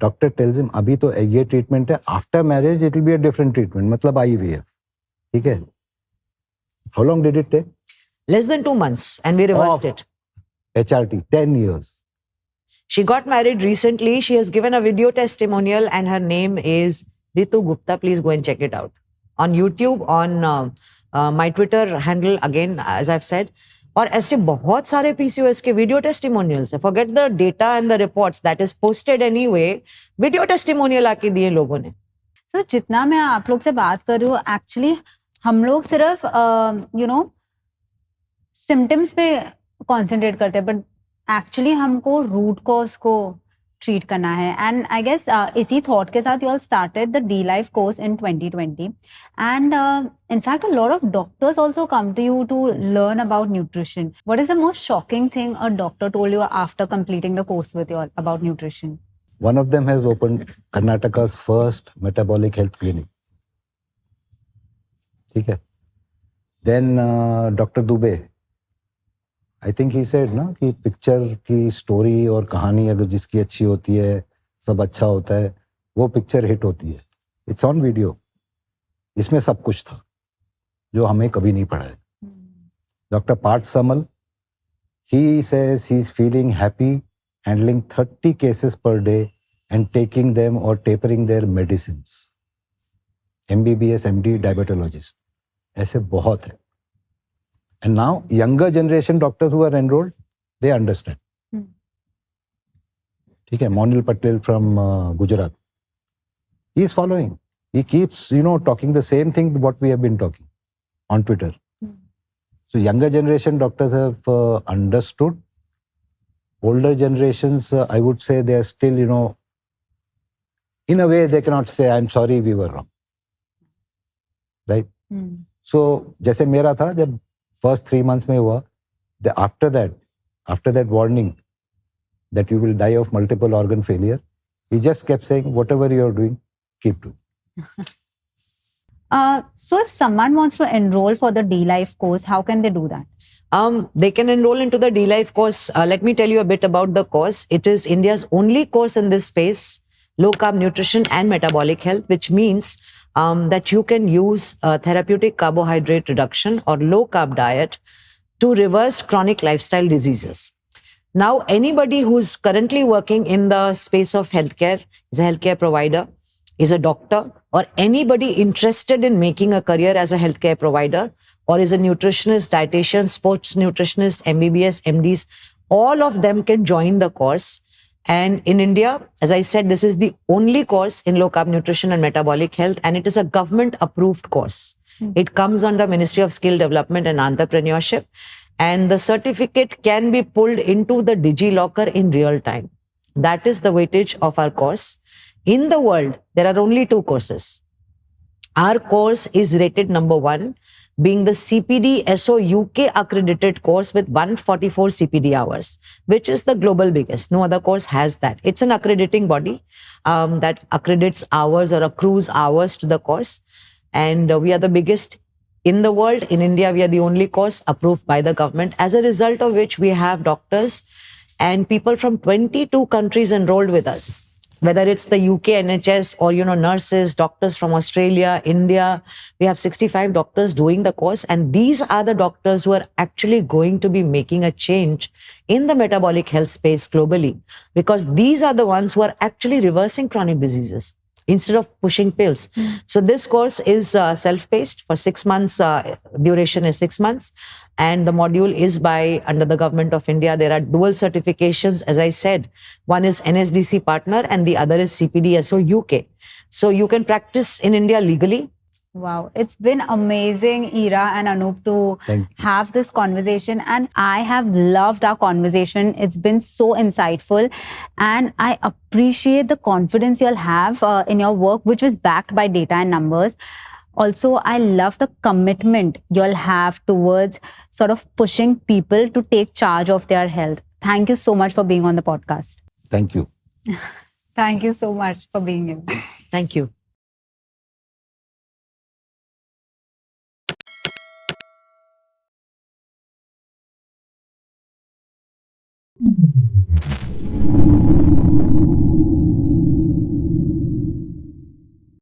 Doctor tells him अभी तो ये ट्रीटमेंट है, after marriage it will be a different treatment, मतलब IVF. ठीक है. How long did it take? Less than 2 months and we reversed it. HRT 10 years. She got married recently. She has given a video testimonial and her name is Ritu Gupta. Please go and check it out on YouTube, on my Twitter handle again, as I've said. और ऐसे बहुत सारे PCOS के video testimonials है. Forget the data and the reports, that is posted anyway. Video testimonial आके दिए लोगों ने. So, जितना मैं आप लोग से बात कर रही हूँ, एक्चुअली हम लोग सिर्फ सिम्टम्स पे कॉन्सेंट्रेट करते हैं, बट एक्चुअली हमको रूट कॉज को ट्रीट करना है. एंड आई गेस इसी थॉट के साथ you all started the D-Life course in 2020. And in fact, a lot of doctors also come to you to learn about nutrition. What is the most shocking thing a doctor told you after completing the course with you all about nutrition? One of them has opened Karnataka's first metabolic health clinic. ठीक है. Then Dr. Dubey, I think he said ना कि picture की story और कहानी अगर जिसकी अच्छी होती है, सब अच्छा होता है, वो पिक्चर हिट होती है. It's on video. इसमें सब कुछ था जो हमें कभी नहीं पड़ा है. Doctor Parth Samal, he says he's feeling happy handling 30 cases per day and taking them or tapering their medicines. MBBS, MD, diabetologist. ऐसे बहुत है. And now younger generation doctors who are enrolled, they understand. ठीक है. Monil Patel from Gujarat, he is following. He keeps, talking the same thing what we have been talking. on Twitter. Hmm. So younger generation doctors have understood. Older generations, I would say they are still, in a way they cannot say, I'm sorry, we were wrong. Right? Hmm. So, जैसे मेरा था जब first 3 months में हुआ, after that warning that you will die of multiple organ failure, he just kept saying, whatever you are doing, keep doing. So if someone wants to enroll for the D-Life course, how can they do that? They can enroll into the D-Life course. Let me tell you a bit about the course. It is India's only course in this space, low carb nutrition and metabolic health, which means that you can use therapeutic carbohydrate reduction or low carb diet to reverse chronic lifestyle diseases. Now, anybody who's currently working in the space of healthcare, is a healthcare provider, is a doctor, or anybody interested in making a career as a healthcare provider, or is a nutritionist, dietitian, sports nutritionist, MBBS, MDs, all of them can join the course. And in India, as I said, this is the only course in low carb nutrition and metabolic health, and it is a government approved course. It comes under Ministry of Skill Development and Entrepreneurship, and the certificate can be pulled into the DigiLocker in real time. That is the weightage of our course. In the world, there are only 2 courses. Our course is rated number 1, being the CPD SO UK accredited course with 144 CPD hours, which is the global biggest. No other course has that. It's an accrediting body that accredits hours or accrues hours to the course. And we are the biggest in the world. In India, we are the only course approved by the government, as a result of which we have doctors and people from 22 countries enrolled with us. Whether it's the UK NHS or, nurses, doctors from Australia, India, we have 65 doctors doing the course. And these are the doctors who are actually going to be making a change in the metabolic health space globally, because these are the ones who are actually reversing chronic diseases instead of pushing pills. So this course is self-paced for 6 months. Duration is 6 months. And the module is under the government of India. There are dual certifications, as I said. One is NSDC partner and the other is CPDSO UK. So you can practice in India legally. Wow, it's been amazing, Ira and Anup, to have this conversation. And I have loved our conversation. It's been so insightful. And I appreciate the confidence you'll have in your work, which is backed by data and numbers. Also, I love the commitment you'll have towards sort of pushing people to take charge of their health. Thank you so much for being on the podcast. Thank you. Thank you so much for being here. Thank you.